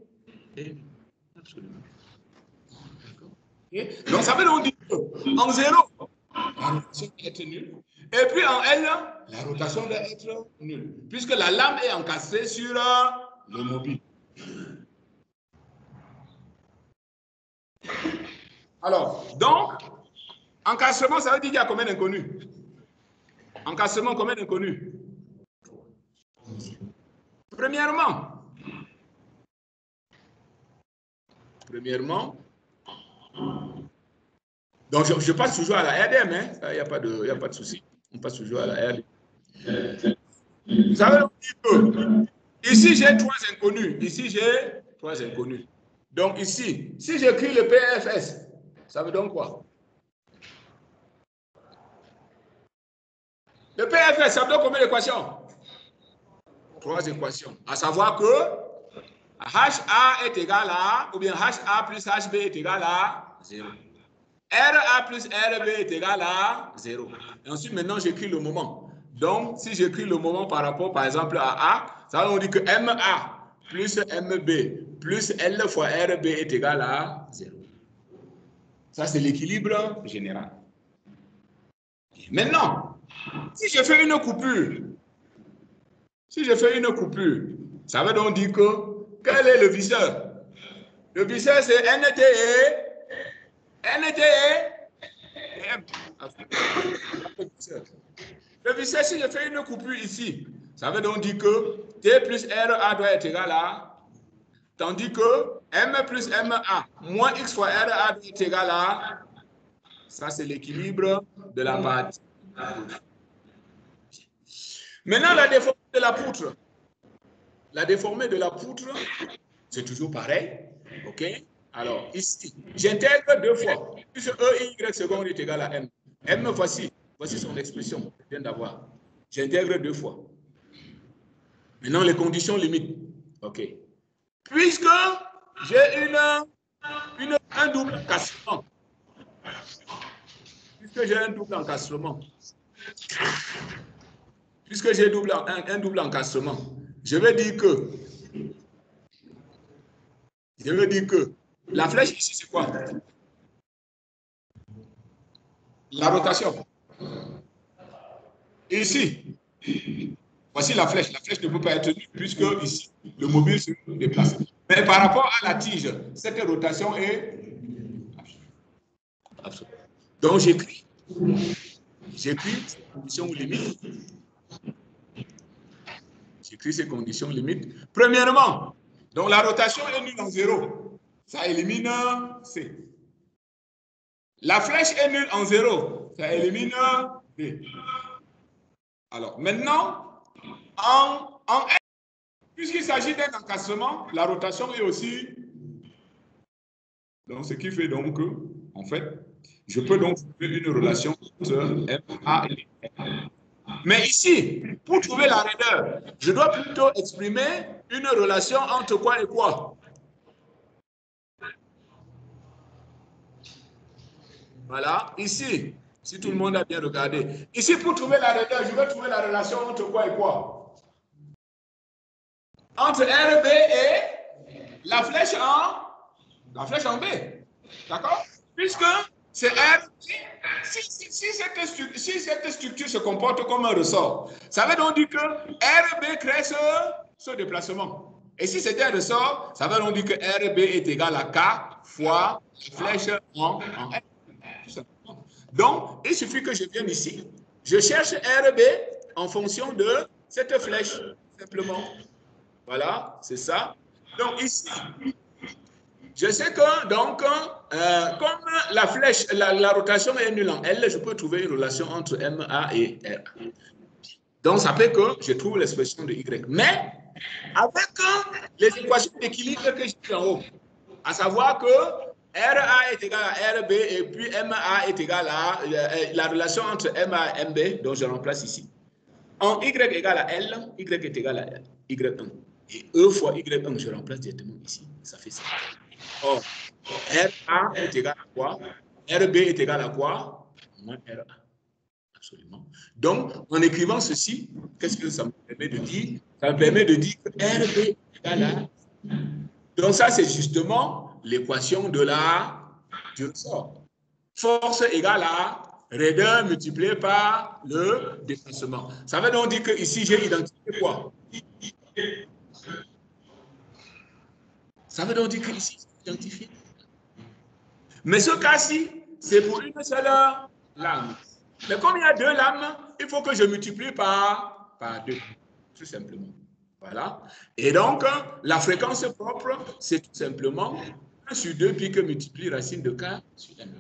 absolument. Okay? Donc ça veut donc dire qu'en 0, la rotation doit être nulle. Et puis en L, la rotation doit être nulle, puisque la lame est encastrée sur le mobile. Alors, donc, encastrement, ça veut dire qu'il y a combien d'inconnus? Encastrement, combien d'inconnus? Premièrement, donc je passe toujours à la RDM, hein? Il n'y a pas de souci. On passe toujours à la RDM. Ça veut dire que ici j'ai 3 inconnus, ici j'ai 3 inconnus. Donc ici, si j'écris le PFS, ça veut donc quoi? Le PFS, ça veut donc combien d'équations? 3 équations. À savoir que HA est égal à, ou bien HA plus HB est égal à 0. RA plus RB est égal à 0. Et ensuite, maintenant, j'écris le moment. Donc, si j'écris le moment par rapport, par exemple, à A, ça veut dire que MA plus MB plus L fois RB est égal à 0. Ça, c'est l'équilibre général. Et maintenant, si je fais une coupure, ça veut donc dire que, quel est le visseur? Le visseur, c'est NT et M. Le visseur, si je fais une coupure ici, ça veut donc dire que T plus RA doit être égal à, tandis que M plus MA moins X fois RA doit être égal à, ça c'est l'équilibre de la partie. Maintenant, la déformée de la poutre. La déformée de la poutre, c'est toujours pareil. OK? Alors, ici, j'intègre 2 fois. Plus E, Y seconde est égal à M. M, voici son expression que je viens d'avoir. J'intègre 2 fois. Maintenant, les conditions limites. OK. Puisque j'ai un double encastrement. Puisque j'ai un double encastrement. Un double encastrement. Je veux dire que la flèche ici, c'est quoi? La rotation. Ici, Voici la flèche. La flèche ne peut pas être nulle puisque ici, le mobile se déplace. Mais par rapport à la tige, cette rotation est absolue. Donc, j'écris ces conditions limites. J'écris ces conditions limites. Premièrement, donc la rotation est nulle en 0. Ça élimine C. La flèche est nulle en 0. Ça élimine D. Alors, maintenant, en R, puisqu'il s'agit d'un encastrement, la rotation est aussi... Donc, ce qui fait donc que, en fait, je peux donc trouver une relation entre MA et R. Mais ici, pour trouver la raideur, je dois plutôt exprimer une relation entre quoi et quoi? Voilà, ici, si tout le monde a bien regardé. Ici, pour trouver la raideur, je vais trouver la relation entre quoi et quoi? Entre RB et la flèche en B. D'accord? Puisque c'est R. Si cette structure se comporte comme un ressort, ça veut donc dire que RB crée ce déplacement. Et si c'était un ressort, ça veut donc dire que RB est égal à K fois la flèche en R. Tout simplement. Donc, il suffit que je vienne ici, je cherche RB en fonction de cette flèche, simplement. Voilà, c'est ça. Donc ici, je sais que, donc, comme la flèche, la rotation est nulle en L, je peux trouver une relation entre MA et R. Donc, ça fait que je trouve l'expression de Y. Mais, avec les équations d'équilibre que j'ai mis en haut, à savoir que RA est égal à RB et puis MA est égal à la relation entre MA et MB, donc je remplace ici. En Y égale à L, Y est égal à Y1. Et E fois Y1, je remplace directement ici. Ça fait ça. Or, RA est égal à quoi? RB est égal à quoi? Moins RA. Absolument. Donc, en écrivant ceci, qu'est-ce que ça me permet de dire? Ça me permet de dire que RB est égal à... Donc, ça, c'est justement l'équation de du ressort. Force égale à raideur multiplié par le déplacement. Ça veut donc dire que ici j'ai identifié quoi? Ça veut donc dire que ici j'ai identifié. Mais ce cas-ci, c'est pour une seule lame. Mais comme il y a deux lames, il faut que je multiplie par 2, tout simplement. Voilà. Et donc, la fréquence propre, c'est tout simplement 1 sur 2 puis que multiplie racine de K sur M.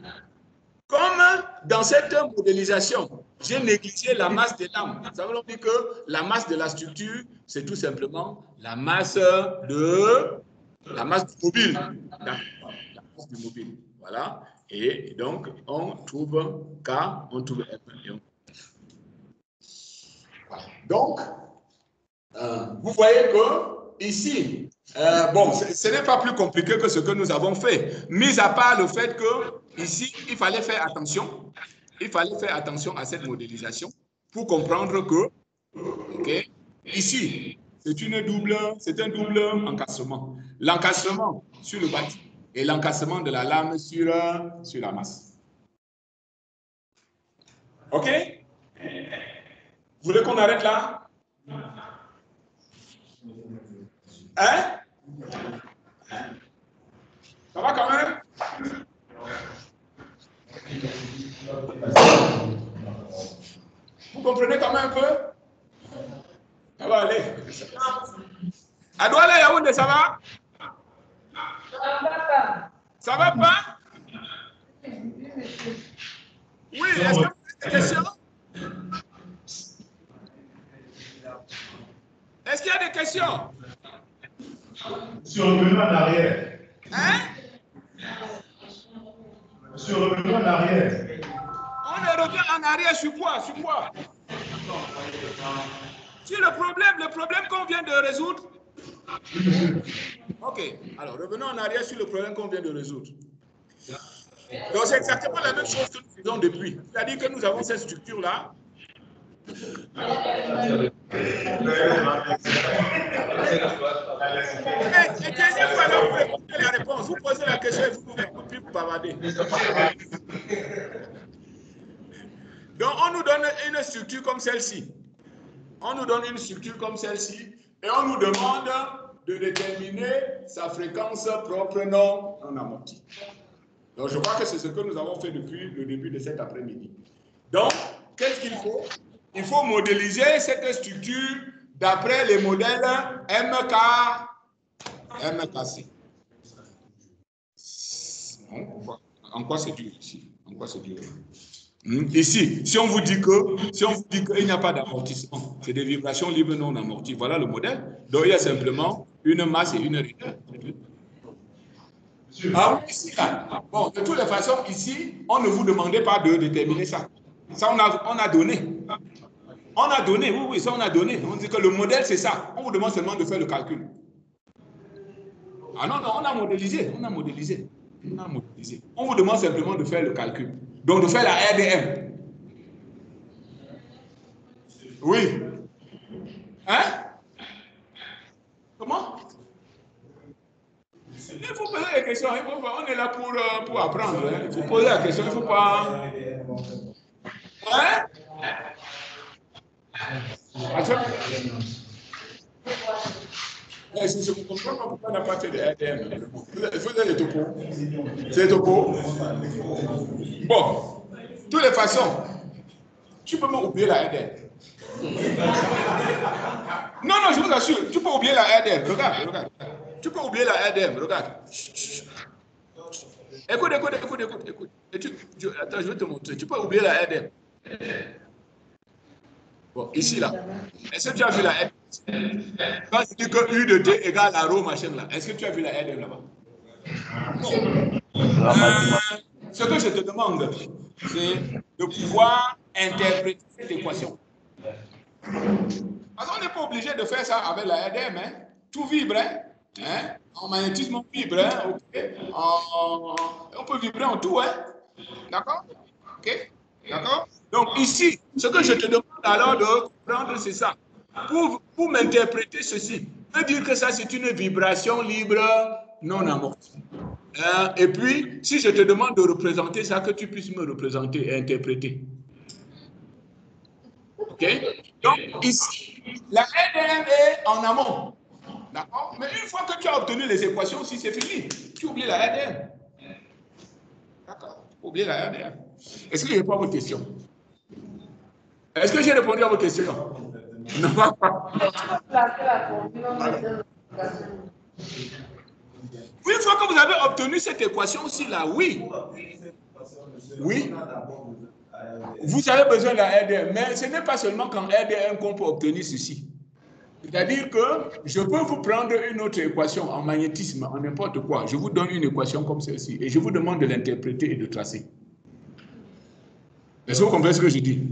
Comme dans cette modélisation, j'ai négligé la masse des lames. Ça veut dire que la masse de la structure, c'est tout simplement la masse du mobile. La masse du mobile. Voilà. Et donc, on trouve K, on trouve M. Et on... Voilà. Donc, vous voyez que ici, bon, ce n'est pas plus compliqué que ce que nous avons fait, mis à part le fait que ici, il fallait faire attention. Il fallait faire attention à cette modélisation pour comprendre que, okay, ici, c'est un double encastrement. L'encastrement sur le bâti et l'encastrement de la lame sur la masse. OK? Vous voulez qu'on arrête là? Hein? Ça va quand même? Vous comprenez quand même un peu? Ça va aller. À Douala, Yaoundé, ça va? Ça va pas? Oui, est-ce que vous avez des questions? Est-ce qu'il y a des questions? Sur le menu en arrière. Hein? Sur le menu en arrière. On revient en arrière sur quoi? Sur quoi? Sur le problème qu'on vient de résoudre. Ok, alors revenons en arrière sur le problème qu'on vient de résoudre. Donc c'est exactement la même chose que nous faisons depuis. C'est-à-dire que nous avons cette structure-là. Vous répondez la réponse, vous posez la question et vous bavardez. Donc on nous donne une structure comme celle-ci. On nous donne une structure comme celle-ci et on nous demande de déterminer sa fréquence propre non amortie. Donc, je crois que c'est ce que nous avons fait depuis le début de cet après-midi. Donc, qu'est-ce qu'il faut? Il faut modéliser cette structure d'après les modèles MKC. En quoi c'est dur ici? En quoi c'est dur? Ici, si on vous dit qu'il n'y a pas d'amortissement, c'est des vibrations libres non amorties. Voilà le modèle. Donc, il y a simplement une masse et une raideur. Ah oui, ici, là. Bon, de toutes les façons, ici, on ne vous demandait pas de déterminer ça. Ça, on a donné. On a donné, oui, ça, on a donné. On dit que le modèle, c'est ça. On vous demande seulement de faire le calcul. Ah non, on a modélisé. On vous demande simplement de faire le calcul. Donc, de faire la RDM. Oui. Hein? Comment? Il faut poser les questions. On est là pour apprendre. Hein. Il faut poser la question. Il ne faut pas... Hein? Je ne comprends pas pourquoi on n'a pas fait de RDM. Il faut faire les topos. C'est les topos. Bon, de toutes les façons, tu peux m'oublier la RDM. Non, je vous assure, tu peux oublier la RDM. Regarde. Tu peux oublier la RDM, regarde. Écoute. Attends, je vais te montrer. Tu peux oublier la RDM. Bon, ici, là. Est-ce que tu as vu la RDM? Quand tu dis que U de T égale à rho, machin, là. Est-ce que tu as vu la RDM là-bas? Ce que je te demande, c'est de pouvoir interpréter cette équation. Parce qu'on n'est pas obligé de faire ça avec la RDM. Hein? Tout vibre. Hein? En magnétisme, on vibre. Hein? Okay? On peut vibrer en tout. Hein? D'accord? Ok? D'accord? Donc ici, ce que je te demande alors de comprendre, c'est ça. Pour m'interpréter ceci, veut dire que ça, c'est une vibration libre non amortie. Et puis, si je te demande de représenter ça, que tu puisses me représenter et interpréter. OK? Donc, ici, la RDM est en amont. D'accord? Mais une fois que tu as obtenu les équations, si c'est fini, tu oublies la RDM. D'accord? Oubliez la RDM. Est-ce que j'ai répondu à vos questions? Est-ce que j'ai répondu à vos questions? Non, pas. Une fois que vous avez obtenu cette équation-ci, là, oui. Vous avez besoin de la RDM, mais ce n'est pas seulement qu'en RDM qu'on peut obtenir ceci. C'est-à-dire que je peux vous prendre une autre équation en magnétisme, en n'importe quoi. Je vous donne une équation comme celle-ci et je vous demande de l'interpréter et de tracer. Est-ce que vous comprenez ce que je dis?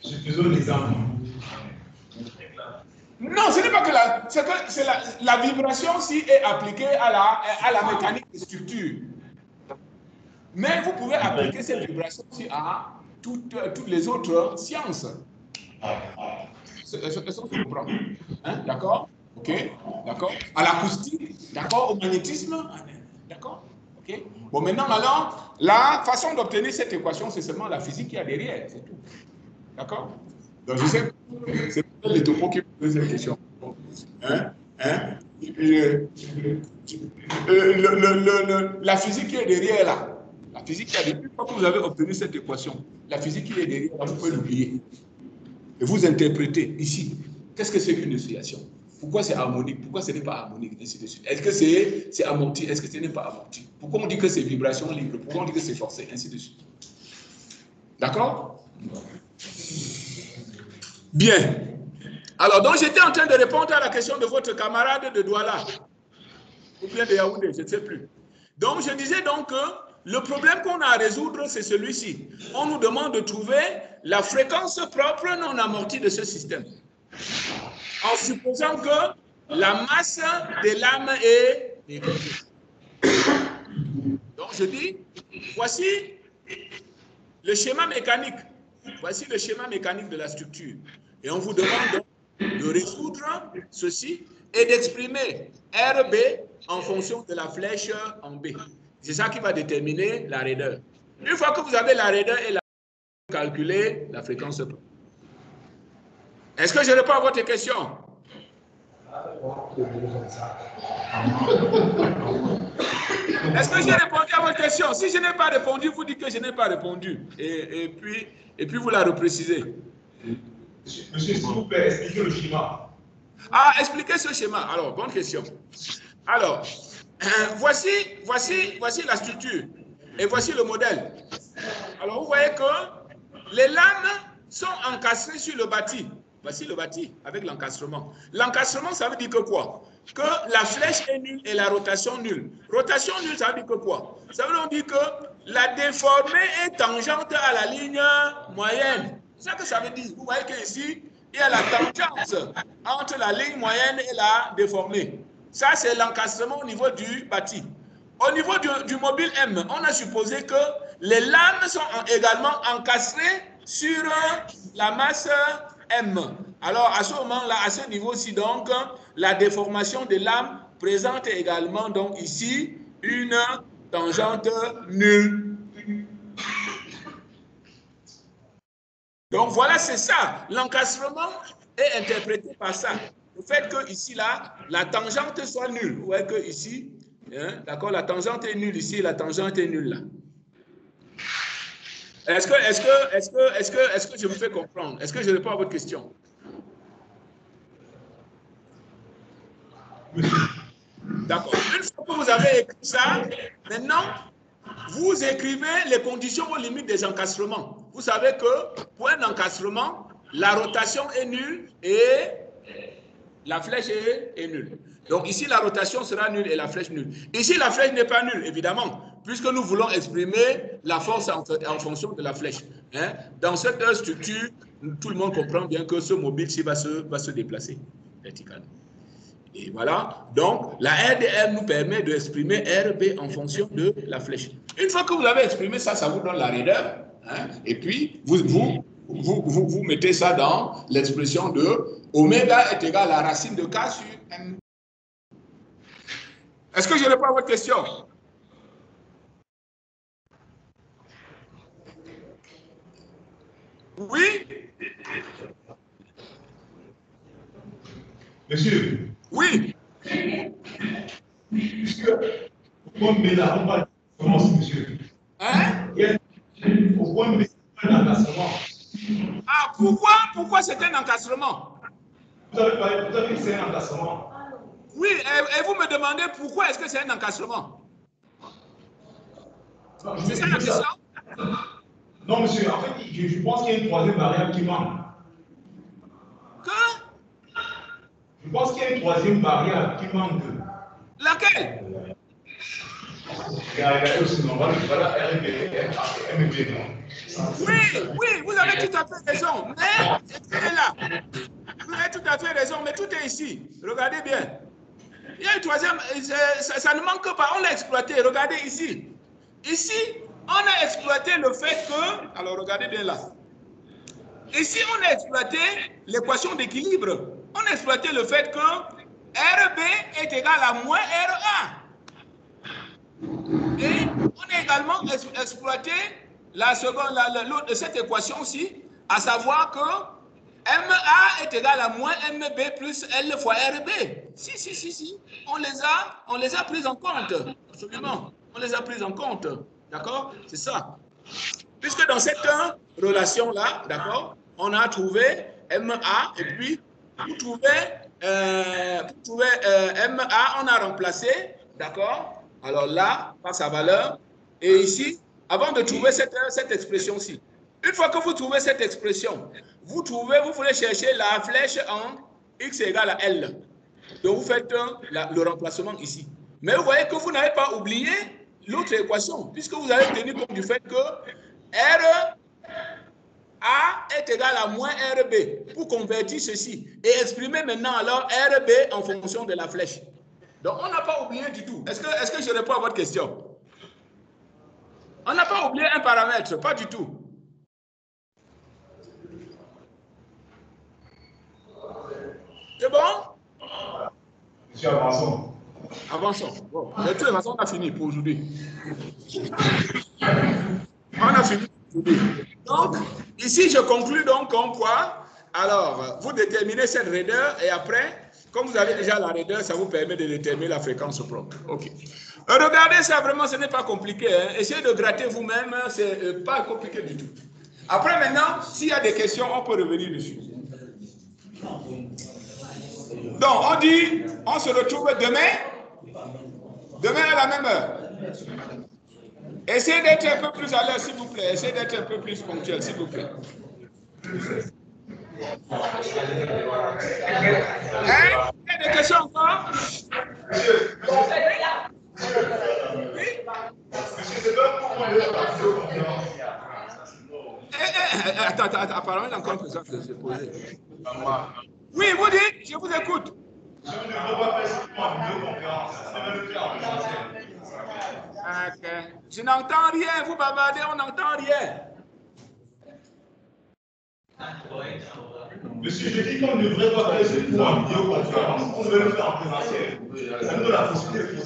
Je faisais l'exemple. Non, ce n'est pas que la vibration si est appliquée à la mécanique de structure. Mais vous pouvez appliquer cette vibration aussi à toutes les autres sciences. Est-ce que tu comprends? Hein? D'accord? Ok? D'accord? À l'acoustique? D'accord? Au magnétisme? D'accord? Ok? Bon, maintenant, la façon d'obtenir cette équation, c'est seulement la physique qui y a derrière, c'est tout. D'accord? Donc, je sais que c'est peut-être les topos qui posent cette question. Hein? La physique qui est derrière là, la physique qui est derrière, une fois que vous avez obtenu cette équation, la physique qui est derrière là, vous pouvez l'oublier. Et vous interprétez ici, qu'est-ce que c'est qu'une oscillation? Pourquoi c'est harmonique? Pourquoi ce n'est pas harmonique? Ainsi de suite. Est-ce que c'est amorti? Est-ce que ce n'est pas amorti? Pourquoi on dit que c'est vibration libre? Pourquoi on dit que c'est forcé? Ainsi de suite. D'accord? Bien. Alors, donc, j'étais en train de répondre à la question de votre camarade de Douala, ou bien de Yaoundé, je ne sais plus. Donc, je disais donc que le problème qu'on a à résoudre, c'est celui-ci. On nous demande de trouver la fréquence propre non amortie de ce système. En supposant que la masse des lames est négative. Donc, je dis, voici le schéma mécanique. Voici le schéma mécanique de la structure. Et on vous demande donc de résoudre ceci et d'exprimer RB en fonction de la flèche en B. C'est ça qui va déterminer la raideur. Une fois que vous avez la raideur et la calculer la fréquence. Est-ce que je réponds à votre question? Est-ce que j'ai répondu à votre question? Si je n'ai pas répondu, vous dites que je n'ai pas répondu. Et puis vous la reprécisez. Monsieur, s'il vous plaît, expliquez le schéma. Ah, expliquez ce schéma. Alors, bonne question. Alors, voici la structure et voici le modèle. Alors, vous voyez que les lames sont encastrées sur le bâti. Voici le bâti avec l'encastrement. L'encastrement, ça veut dire que quoi? Que la flèche est nulle et la rotation nulle. Rotation nulle, ça veut dire que quoi? Ça veut dire que la déformée est tangente à la ligne moyenne. C'est ça que ça veut dire. Vous voyez qu'ici, il y a la tangence entre la ligne moyenne et la déformée. Ça, c'est l'encastrement au niveau du bâti. Au niveau du mobile M, on a supposé que les lames sont également encastrées sur la masse M. Alors, à ce moment-là, à ce niveau-ci, donc, la déformation des lames présente également, donc, ici, une tangente nulle. Donc, voilà, c'est ça. L'encastrement est interprété par ça. Le fait que ici, là, la tangente soit nulle. Vous voyez que ici, hein, d'accord, la tangente est nulle ici, la tangente est nulle là. Est-ce que je vous fais comprendre? Est-ce que je réponds à votre question? D'accord. Une fois que vous avez écrit ça, maintenant, vous écrivez les conditions aux limites des encastrements. Vous savez que pour un encastrement, la rotation est nulle et la flèche est nulle. Donc ici, la rotation sera nulle et la flèche nulle. Ici, la flèche n'est pas nulle, évidemment, puisque nous voulons exprimer la force en fonction de la flèche. Hein? Dans cette structure, tout le monde comprend bien que ce mobile-ci va se déplacer verticalement. Et voilà, donc la RDM nous permet d'exprimer RB en fonction de la flèche. Une fois que vous avez exprimé ça, ça vous donne la raideur. Hein? Et puis, vous mettez ça dans l'expression de oméga est égal à la racine de K sur M. Est-ce que je réponds à votre question? Oui? Monsieur. Oui. Puisque, pourquoi on met là, on va commencer, monsieur. Hein? Pourquoi on met un encastrement? Ah, pourquoi c'est un encastrement? Vous avez dit que c'est un encastrement. Oui, et vous me demandez pourquoi est-ce que c'est un encastrement? C'est ça la question? Non, monsieur, en fait, je pense qu'il y a une troisième variable qui manque. Que? Je pense qu'il y a une troisième variable qui manque. Laquelle? Oui, vous avez tout à fait raison. Mais, c'est là. Vous avez tout à fait raison, mais tout est ici. Regardez bien. Il y a une troisième, ça ne manque pas, on l'a exploité. Regardez ici. Ici, on a exploité le fait que, alors regardez bien là. Ici, on a exploité l'équation d'équilibre. On a exploité le fait que RB est égal à moins RA. Et on a également exploité cette équation-ci, à savoir que MA est égal à moins MB plus L fois RB. Si. On les a prises en compte. Absolument. On les a prises en compte. D'accord? C'est ça. Puisque dans cette relation-là, d'accord, on a trouvé MA et puis vous trouvez MA, on a remplacé, d'accord? Alors là, par sa valeur. Et ici, avant de trouver cette expression-ci, une fois que vous trouvez cette expression, vous voulez chercher la flèche en x égale à L. Donc vous faites le remplacement ici. Mais vous voyez que vous n'avez pas oublié l'autre équation, puisque vous avez tenu compte du fait que R A est égal à moins RB pour convertir ceci et exprimer maintenant alors RB en fonction de la flèche. Donc on n'a pas oublié du tout. Est-ce que je réponds à votre question? On n'a pas oublié un paramètre, pas du tout. C'est bon? Monsieur, avançons. Avançons. Bon. De toute façon, on a fini pour aujourd'hui. On a fini pour aujourd'hui. Donc, ici, je conclus donc comme quoi Alors, vous déterminez cette raideur et après, comme vous avez déjà la raideur, ça vous permet de déterminer la fréquence propre. OK. Regardez ça, vraiment, ce n'est pas compliqué. Hein. Essayez de gratter vous-même, c'est pas compliqué du tout. Après, maintenant, s'il y a des questions, on peut revenir dessus. Donc, on dit, on se retrouve demain à la même heure. Essayez d'être un peu plus à l'heure, s'il vous plaît. Essayez d'être un peu plus ponctuel, s'il vous plaît. Hein? Il y a des questions encore? Oui? Attends, apparemment, il y a encore une question de se poser. Oui, vous dites, je vous écoute. Okay. Je n'entends rien, vous bavardez, on n'entend rien. Monsieur, je dis qu'on ne devrait pas faire ce pour en vidéoconférence, on devrait le faire en présentiel. Ça nous donne la possibilité de